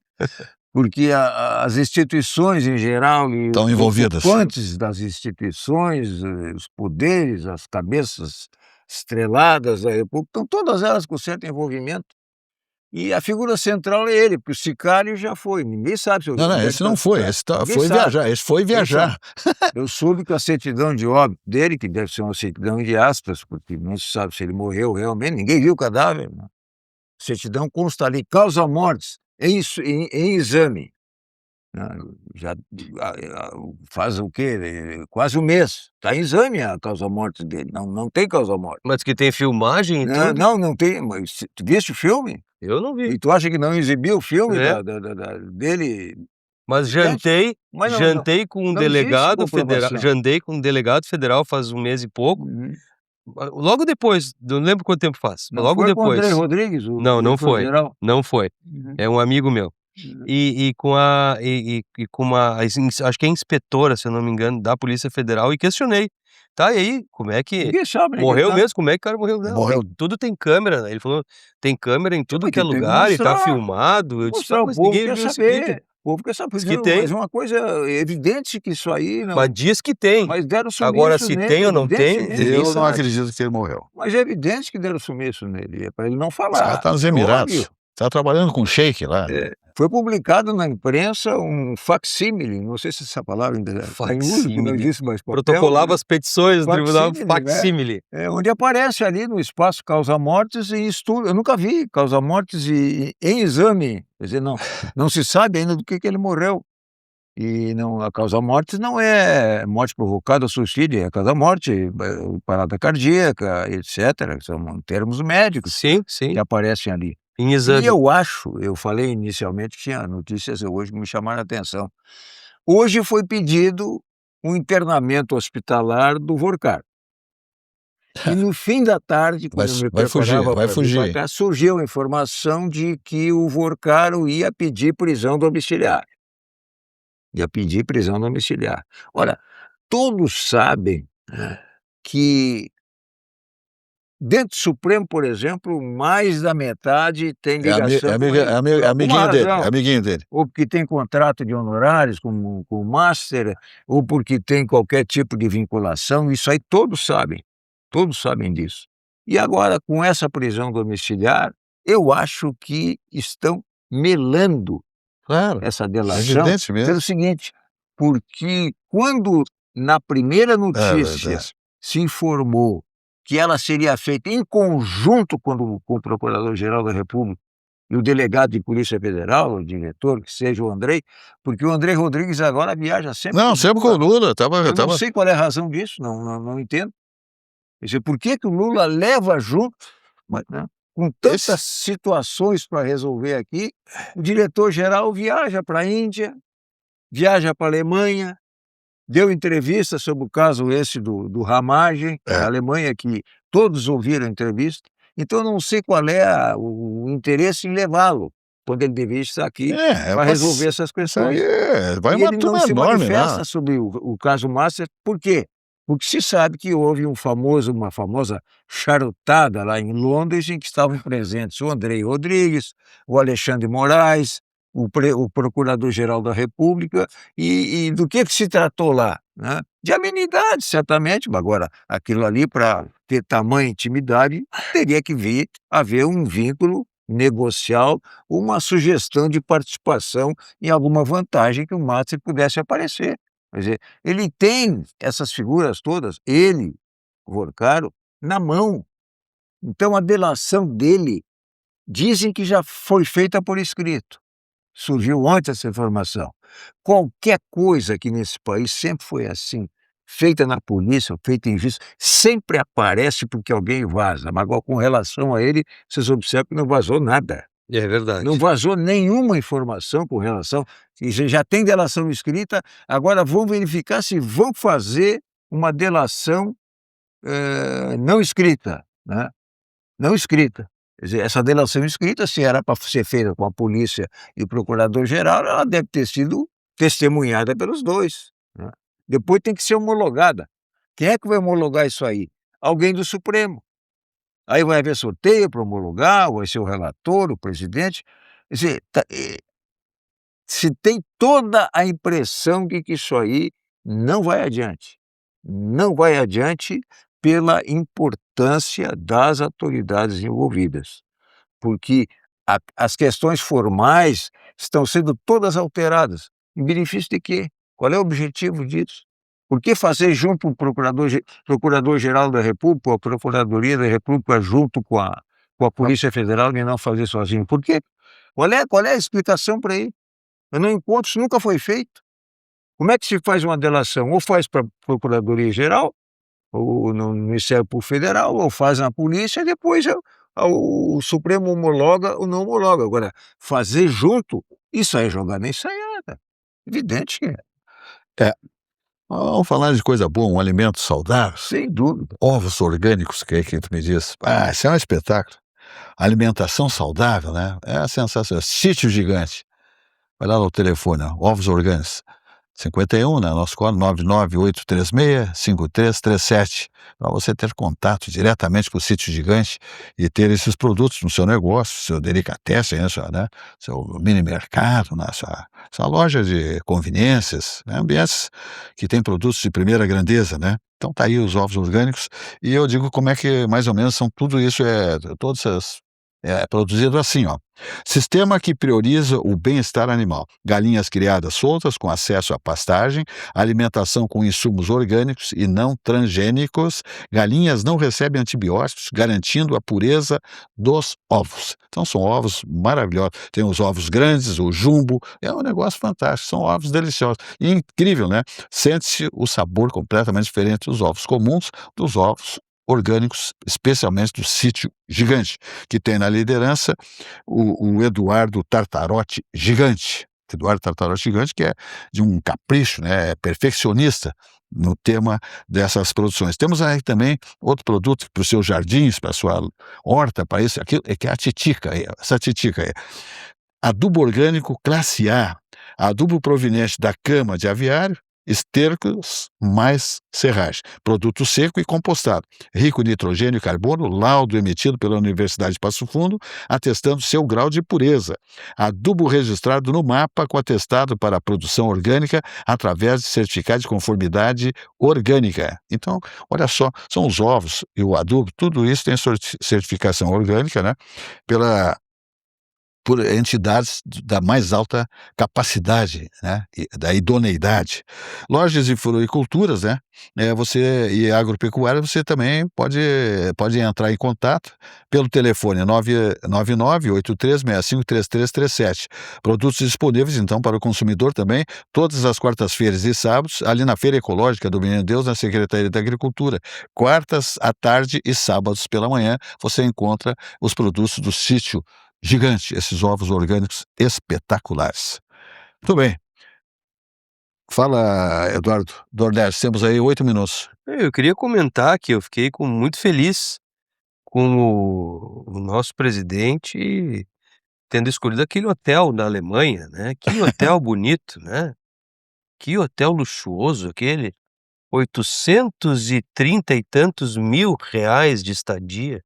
porque as instituições em geral e estão envolvidas. Os ocupantes das instituições, os poderes, as cabeças estreladas da República, estão todas elas com certo envolvimento. E a figura central é ele, porque o sicário já foi, ninguém sabe se Não, esse não foi, esse foi viajar, esse foi viajar. Eu soube que a certidão de óbito dele, que deve ser uma certidão de aspas, porque não se sabe se ele morreu realmente, ninguém viu o cadáver, né? A certidão consta ali, causa mortes, em exame. Já faz o quê? Quase um mês. Está em exame a causa-morte dele. Não tem causa-morte. Mas que tem filmagem e tudo? Não tem. Mas tu viste o filme? Eu não vi. E tu acha que não exibiu o filme É. dele? Mas jantei com um não existe delegado federal. comprovação. Jantei com um delegado federal faz um mês e pouco. Uhum. Logo depois, não lembro quanto tempo faz. Não logo foi com o depois. André Rodrigues? Não foi. Federal? Não foi. Uhum. É um amigo meu. Uhum. E com uma, acho que é inspetora, se eu não me engano, da Polícia Federal, e questionei. Tá, e aí, como é que Ninguém sabe, ninguém morreu sabe. mesmo? Como é que o cara morreu? Não, Morreu. tudo tem câmera, né? Ele falou, tem câmera em tudo Mas que é tem que lugar e tá mostrar. filmado. Eu disse, Mostrar, o mas povo ninguém quer viu isso aqui. saber. O povo quer saber. Diz que tem. Mas uma coisa evidente que isso aí não. Mas diz que tem. Mas deram sumiço Agora, se nele, tem ou não tem, evidente, ninguém Eu não sabe. acredito que ele morreu. Mas é evidente que deram sumiço nele, é para ele não Esse cara falar. está nos É Emirados. óbvio. Está trabalhando com sheik lá. Foi publicado na imprensa um facsímile, não sei se essa palavra ainda está em uso, que não Facsímile. existe mais papel. Protocolava as petições do tribunal Facsímile, né? facsímile. Onde aparece ali no espaço causa-mortes em estudo. Eu nunca vi causa-mortes em exame. Quer dizer, não se sabe ainda do que ele morreu. E não, a causa-mortes não é morte provocada, suicídio, é causa-morte, parada cardíaca, etc. São termos médicos Sim, sim. que aparecem ali. Em exame. E eu falei inicialmente que tinha notícias hoje que me chamaram a atenção. Hoje foi pedido um internamento hospitalar do Vorcar. E no fim da tarde, quando eu me Vai fugir, preparava vai para vir fugir. pra cá, surgiu a informação de que o Vorcaro ia pedir prisão domiciliar. Ia pedir prisão domiciliar. Olha, todos sabem, né, que dentro do Supremo, por exemplo, mais da metade tem ligação com ele. Por alguma amiguinho dele, razão. amiguinho dele. Ou porque tem contrato de honorários com o Master, ou porque tem qualquer tipo de vinculação, isso aí todos sabem disso. E agora, com essa prisão domiciliar, eu acho que estão melando Claro, essa é delação evidente mesmo. pelo seguinte, porque quando na primeira notícia verdade. se informou que ela seria feita em conjunto com o Procurador-Geral da República e o delegado de Polícia Federal, o diretor, que seja o Andrei, porque o Andrei Rodrigues agora viaja sempre Não, com sempre com o Lula. Eu não sei qual é a razão disso, não entendo. Quer dizer, por que o Lula leva junto, mas, né, com tantas situações para resolver aqui, o diretor-geral viaja para a Índia, viaja para a Alemanha, deu entrevista sobre o caso esse do Ramagem, na Alemanha, que todos ouviram a entrevista. Então, eu não sei qual é o interesse em levá-lo, quando ele deveria estar aqui para resolver essas questões. Vai E uma ele turma não se enorme manifesta lá. sobre o caso Master, por quê? Porque se sabe que houve uma famosa charutada lá em Londres, em que estavam presentes o Andrei Rodrigues, o Alexandre Moraes, o Procurador-Geral da República, e do que se tratou lá, né? De amenidade, certamente, mas agora, aquilo ali, para ter tamanha intimidade, teria que haver um vínculo negocial, uma sugestão de participação em alguma vantagem que o Master pudesse aparecer. Quer dizer, ele tem essas figuras todas, o Vorcaro, na mão. Então, a delação dele, dizem que já foi feita por escrito. Surgiu ontem essa informação. Qualquer coisa que nesse país sempre foi assim, feita na polícia, feita em justiça, sempre aparece porque alguém vaza. Mas agora, com relação a ele, vocês observam que não vazou nada. É verdade. Não vazou nenhuma informação com relação. Já tem delação escrita, agora vão verificar se vão fazer uma delação não escrita, né? Não escrita. Quer dizer, essa delação escrita, se era para ser feita com a polícia e o procurador-geral, ela deve ter sido testemunhada pelos dois, né? Depois tem que ser homologada. Quem é que vai homologar isso aí? Alguém do Supremo. Aí vai haver sorteio para homologar, vai ser o relator, o presidente. Quer dizer, se tem toda a impressão de que isso aí não vai adiante. Não vai adiante pela importância das autoridades envolvidas. Porque as questões formais estão sendo todas alteradas. Em benefício de quê? Qual é o objetivo disso? Por que fazer junto o Procurador-Geral da República, ou a Procuradoria da República, junto com a Polícia Federal, e não fazer sozinho? Por quê? Qual é a explicação para isso? Eu não encontro, isso nunca foi feito. Como é que se faz uma delação? Ou faz para a Procuradoria-Geral, ou no Ministério Público Federal, ou faz na polícia, e depois o Supremo homologa ou não homologa. Agora, fazer junto, isso aí é jogar nem ensaiada. Evidente que é. Vamos falar de coisa boa, um alimento saudável. Sem dúvida. Ovos orgânicos, que tu me diz. Isso é um espetáculo. Alimentação saudável, né? É sensacional. Sítio Gigante. Vai lá no telefone, ó, ovos orgânicos. 51, né? Nosso código 99836-5337. Para você ter contato diretamente com o Sítio Gigante e ter esses produtos no seu negócio, seu delicatessen, né? Seu mini mercado, né? Sua loja de conveniências, né? Ambientes que tem produtos de primeira grandeza, né? Então tá aí os ovos orgânicos. E eu digo como é que mais ou menos são tudo isso, todas essas. É produzido assim, ó. Sistema que prioriza o bem-estar animal. Galinhas criadas soltas com acesso à pastagem, alimentação com insumos orgânicos e não transgênicos. Galinhas não recebem antibióticos, garantindo a pureza dos ovos. Então são ovos maravilhosos. Tem os ovos grandes, o jumbo. É um negócio fantástico. São ovos deliciosos. E incrível, né? Sente-se o sabor completamente diferente dos ovos comuns, dos ovos orgânicos, especialmente do Sítio Gigante, que tem na liderança o Eduardo Tartarotti Gigante. Eduardo Tartarotti Gigante, que é de um capricho, né? É perfeccionista no tema dessas produções. Temos aí também outro produto para os seus jardins, para a sua horta, para isso, aquilo, que é a titica, essa titica aí. Adubo orgânico classe A, adubo proveniente da cama de aviário, estercos mais serragem, produto seco e compostado, rico em nitrogênio e carbono, laudo emitido pela Universidade de Passo Fundo, atestando seu grau de pureza. Adubo registrado no mapa com atestado para a produção orgânica através de certificado de conformidade orgânica. Então, olha só, são os ovos e o adubo, tudo isso tem certificação orgânica, né? Por entidades da mais alta capacidade, né, da idoneidade. Lojas de floriculturas, né, e agropecuária, você também pode entrar em contato pelo telefone 999-8365-3337. Produtos disponíveis, então, para o consumidor também, todas as quartas-feiras e sábados, ali na Feira Ecológica do Menino Deus, na Secretaria da Agricultura. Quartas à tarde e sábados pela manhã, você encontra os produtos do Sítio Gigante, esses ovos orgânicos espetaculares. Muito bem. Fala, Eduardo Dornelles, temos aí 8 minutos. Eu queria comentar que eu fiquei muito feliz com o nosso presidente tendo escolhido aquele hotel na Alemanha, né? Que hotel bonito, né? Que hotel luxuoso, aquele 830 e tantos mil reais de estadia.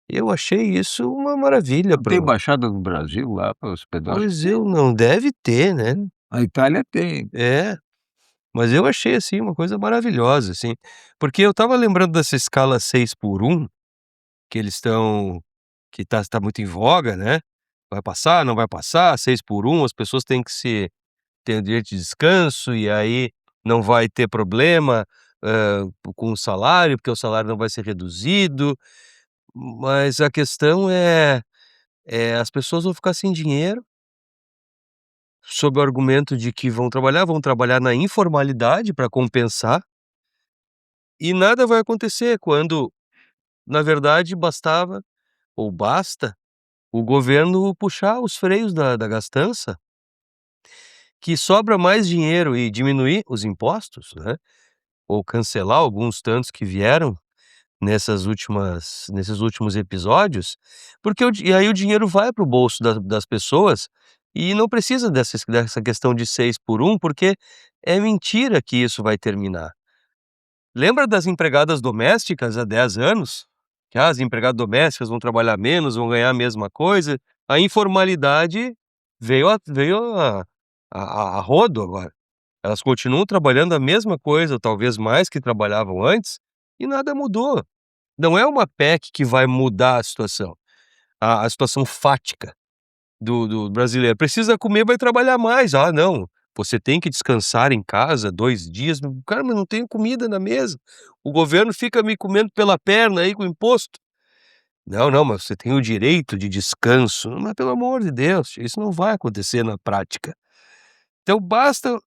Eu achei isso uma maravilha. Tem embaixada no Brasil lá para hospedar? Pois não deve ter, né? A Itália tem. É, mas eu achei, assim, uma coisa maravilhosa, assim, porque eu estava lembrando dessa escala 6x1, que eles que tá muito em voga, né? Vai passar, não vai passar, 6x1, as pessoas têm que ter direito de descanso, e aí não vai ter problema com o salário, porque o salário não vai ser reduzido. Mas a questão as pessoas vão ficar sem dinheiro, sob o argumento de que vão trabalhar na informalidade para compensar, e nada vai acontecer quando, na verdade, basta o governo puxar os freios da gastança, que sobra mais dinheiro e diminuir os impostos, né, ou cancelar alguns tantos que vieram nesses últimos episódios, porque e aí o dinheiro vai para o bolso das pessoas e não precisa dessa questão de 6x1, porque é mentira que isso vai terminar. Lembra das empregadas domésticas há 10 anos? Que as empregadas domésticas vão trabalhar menos, vão ganhar a mesma coisa. A informalidade veio a rodo agora. Elas continuam trabalhando a mesma coisa, talvez mais que trabalhavam antes, e nada mudou. Não é uma PEC que vai mudar a situação fática. do brasileiro. Precisa comer, vai trabalhar mais. Ah, não, você tem que descansar em casa 2 dias. Cara, mas não tenho comida na mesa. O governo fica me comendo pela perna aí com imposto. Não, não, mas você tem o direito de descanso. Mas pelo amor de Deus, isso não vai acontecer na prática. Então basta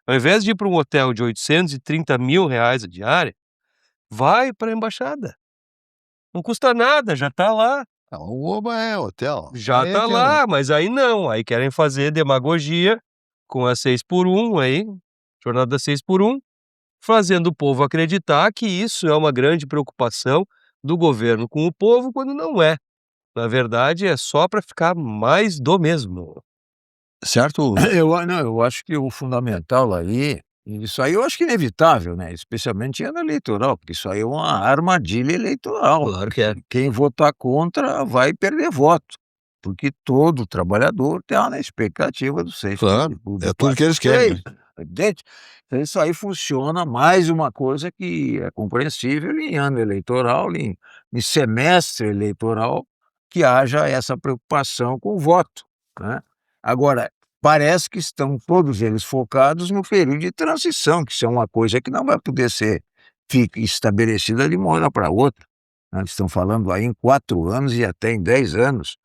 ao invés de ir para um hotel de R$ 830.000 a diária, vai para a embaixada. Não custa nada, já está lá. Não, o Oba é hotel. Já Aí tá tem lá, mas aí não, aí querem fazer demagogia com a 6x1 aí, jornada 6x1, fazendo o povo acreditar que isso é uma grande preocupação do governo com o povo, quando não é. Na verdade, é só para ficar mais do mesmo. certo? Eu acho que o fundamental aí, isso aí eu acho que é inevitável, né? Especialmente em ano eleitoral, porque isso aí é uma armadilha eleitoral. Claro que é. Quem votar contra vai perder voto, porque todo trabalhador está na expectativa do 6. Claro, é tudo que eles querem, né? Evidente. Então isso aí funciona mais uma coisa que é compreensível em ano eleitoral, em semestre eleitoral, que haja essa preocupação com o voto, né? Agora, parece que estão todos eles focados no período de transição, que isso é uma coisa que não vai poder ser estabelecida de uma hora para outra, né? Estão falando aí em 4 anos e até em 10 anos.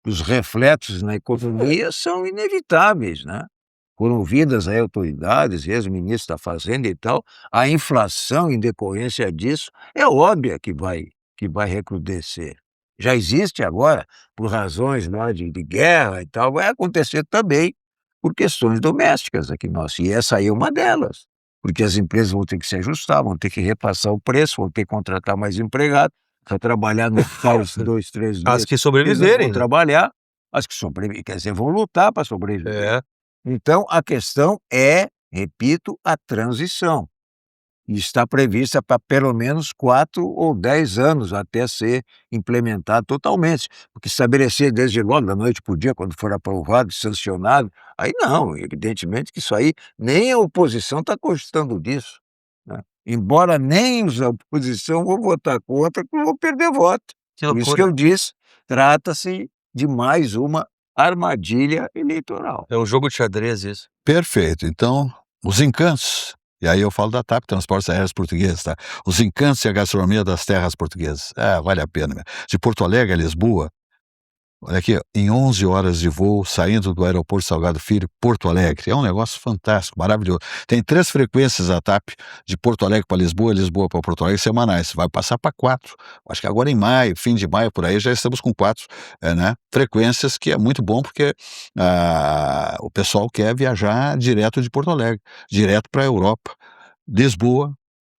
Os reflexos na economia são inevitáveis, né? Foram ouvidas aí autoridades, ex-ministro da Fazenda e tal, a inflação em decorrência disso é óbvia que vai recrudescer. Já existe agora, por razões, né, de guerra e tal, vai acontecer também por questões domésticas aqui nós, e essa aí é uma delas, porque as empresas vão ter que se ajustar, vão ter que repassar o preço, vão ter que contratar mais empregado para trabalhar no caos 2, 3 dias. As que Eles não sobreviverem, vão né? trabalhar, as que sobreviverem, quer dizer, vão lutar para sobreviver. É. Então, a questão é, repito, a transição. E está prevista para pelo menos 4 ou 10 anos até ser implementado totalmente. Porque estabelecer desde logo, da noite para o dia, quando for aprovado e sancionado, aí não, evidentemente que isso aí, nem a oposição está gostando disso, né? Embora nem os da oposição vão votar contra, que vão perder voto. Que Por isso loucura. que eu disse, trata-se de mais uma armadilha eleitoral. É um jogo de xadrez isso. Perfeito. Então, os encantos, e aí eu falo da TAP, Transportes Aéreos Portugueses, tá? Os encantos e a gastronomia das terras portuguesas. Vale a pena, né? De Porto Alegre a Lisboa, olha aqui, ó, em 11 horas de voo, saindo do aeroporto Salgado Filho, Porto Alegre. É um negócio fantástico, maravilhoso. Tem 3 frequências a TAP, de Porto Alegre para Lisboa, Lisboa para Porto Alegre, semanais. Vai passar para 4. Acho que agora em maio, fim de maio, por aí, já estamos com 4 né, frequências, que é muito bom, porque o pessoal quer viajar direto de Porto Alegre, direto para a Europa, Lisboa,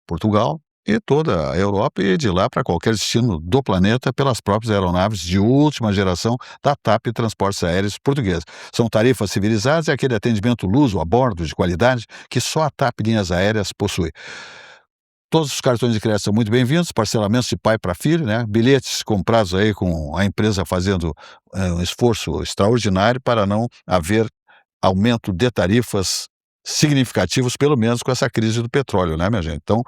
Portugal, e toda a Europa, e de lá para qualquer destino do planeta pelas próprias aeronaves de última geração da TAP Transportes Aéreos Portugueses. São tarifas civilizadas e aquele atendimento luso a bordo de qualidade que só a TAP Linhas Aéreas possui. Todos os cartões de crédito são muito bem-vindos, parcelamentos de pai para filho, né? Bilhetes comprados aí com a empresa fazendo um esforço extraordinário para não haver aumento de tarifas significativos, pelo menos com essa crise do petróleo, né, minha gente? Então,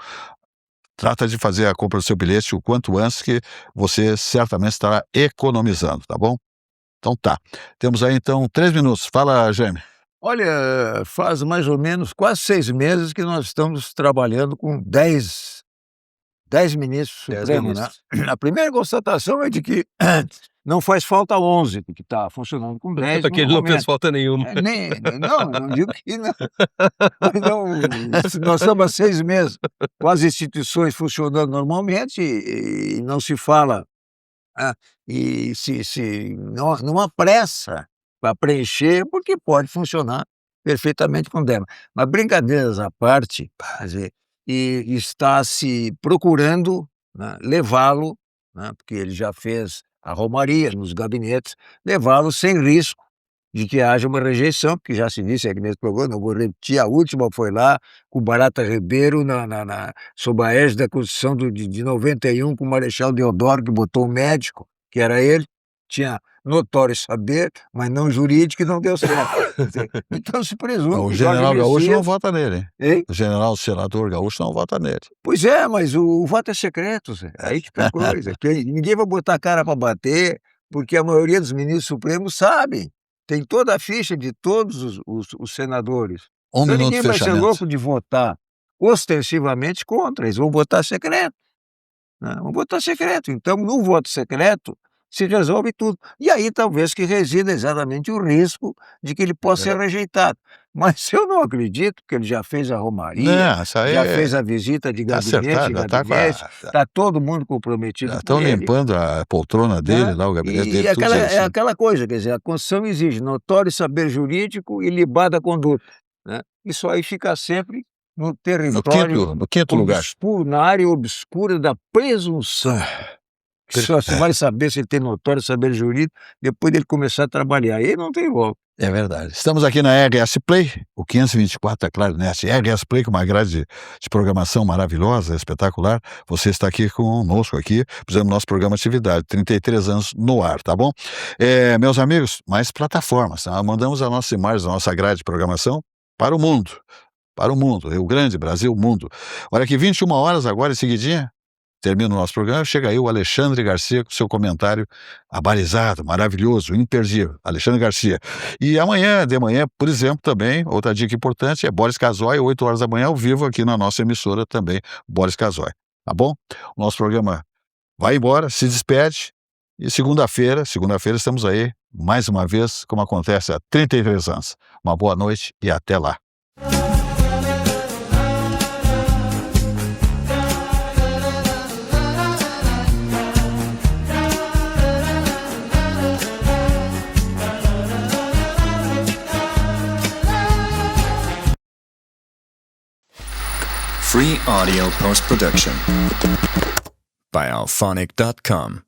trata de fazer a compra do seu bilhete o quanto antes, que você certamente estará economizando, tá bom? Então tá. Temos aí então 3 minutos. Fala, Jaime. Olha, faz mais ou menos quase 6 meses que nós estamos trabalhando com 10 ministros 10 supremos, né? ministros. A primeira constatação é de que não faz falta 11, porque está funcionando com 10 Porque no não fez momento. falta nenhuma. Não digo que não. Mas nós estamos há 6 meses com as instituições funcionando normalmente e não se fala, e não há pressa para preencher, porque pode funcionar perfeitamente com dema. Mas brincadeiras à parte, quer dizer, e está se procurando, né, levá-lo, né, porque ele já fez a romaria nos gabinetes, levá-lo sem risco de que haja uma rejeição, porque já se disse aqui nesse programa, não vou repetir, a última foi lá com o Barata Ribeiro sob a égide da Constituição de 91, com o Marechal Deodoro, que botou um médico, que era ele, tinha notório saber, mas não jurídico, e não deu certo. Quer dizer, então se presume O que general Jorge Gaúcho Messias- não vota nele. Hein? O general senador Gaúcho não vota nele. Pois é, mas o voto é secreto, Zé. Aí que tá a coisa. Ninguém vai botar a cara para bater, porque a maioria dos ministros supremos sabem, tem toda a ficha de todos os senadores. Um Então minuto ninguém vai ser fechamento. louco de votar ostensivamente contra, eles vão votar secreto, né? Vão votar secreto. Então, no voto secreto, se resolve tudo. E aí talvez que resida exatamente o risco de que ele possa ser rejeitado. Mas eu não acredito que ele já fez a romaria, Não, isso aí já fez a visita de tá gabinete acertado, em já tá com a... gabinete, está todo mundo comprometido Já com estão ele. limpando a poltrona dele, Né? lá, o gabinete E dele, tudo é certinho. aquela coisa, quer dizer, a Constituição exige notório saber jurídico e libada conduta, né? Isso aí fica sempre no território No quinto lugar. obscuro, na área obscura da presunção. Só se vai saber se ele tem notório saber jurídico depois dele começar a trabalhar. Aí não tem volta. É verdade. Estamos aqui na RS Play, o 524, é claro, né? RS Play com uma grade de programação maravilhosa, espetacular. Você está aqui conosco aqui, fazendo nosso programa Atividade, 33 anos no ar, tá bom? Meus amigos, mais plataformas, tá? Mandamos as nossas imagens, a nossa grade de programação para o mundo. Para o mundo, Rio Grande, Brasil, mundo. Olha aqui, 21 horas agora, em seguidinha, termina o nosso programa, chega aí o Alexandre Garcia com seu comentário abalizado, maravilhoso, imperdível. Alexandre Garcia. E amanhã, de manhã, por exemplo, também, outra dica importante é Boris Casoy, 8 horas da manhã, ao vivo aqui na nossa emissora também, Boris Casoy. Tá bom? O nosso programa vai embora, se despede. E segunda-feira estamos aí, mais uma vez, como acontece há 33 anos. Uma boa noite e até lá. Free audio post-production by alphonic.com.